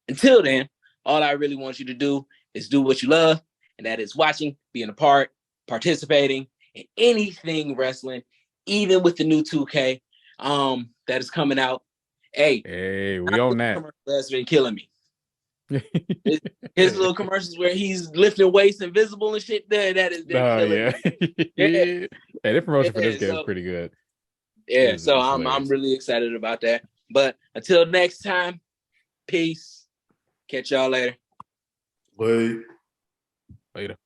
Until then, all I really want you to do is do what you love, and that is watching, being a part, participating in anything wrestling, even with the new 2K that is coming out. Hey, we own that. That's been killing me. His little commercials where he's lifting weights invisible and shit there, that has been killing me. Hey, the promotion for this game is pretty good. Yeah, so I'm really excited about that. But until next time, peace. Catch y'all later. Later. Later.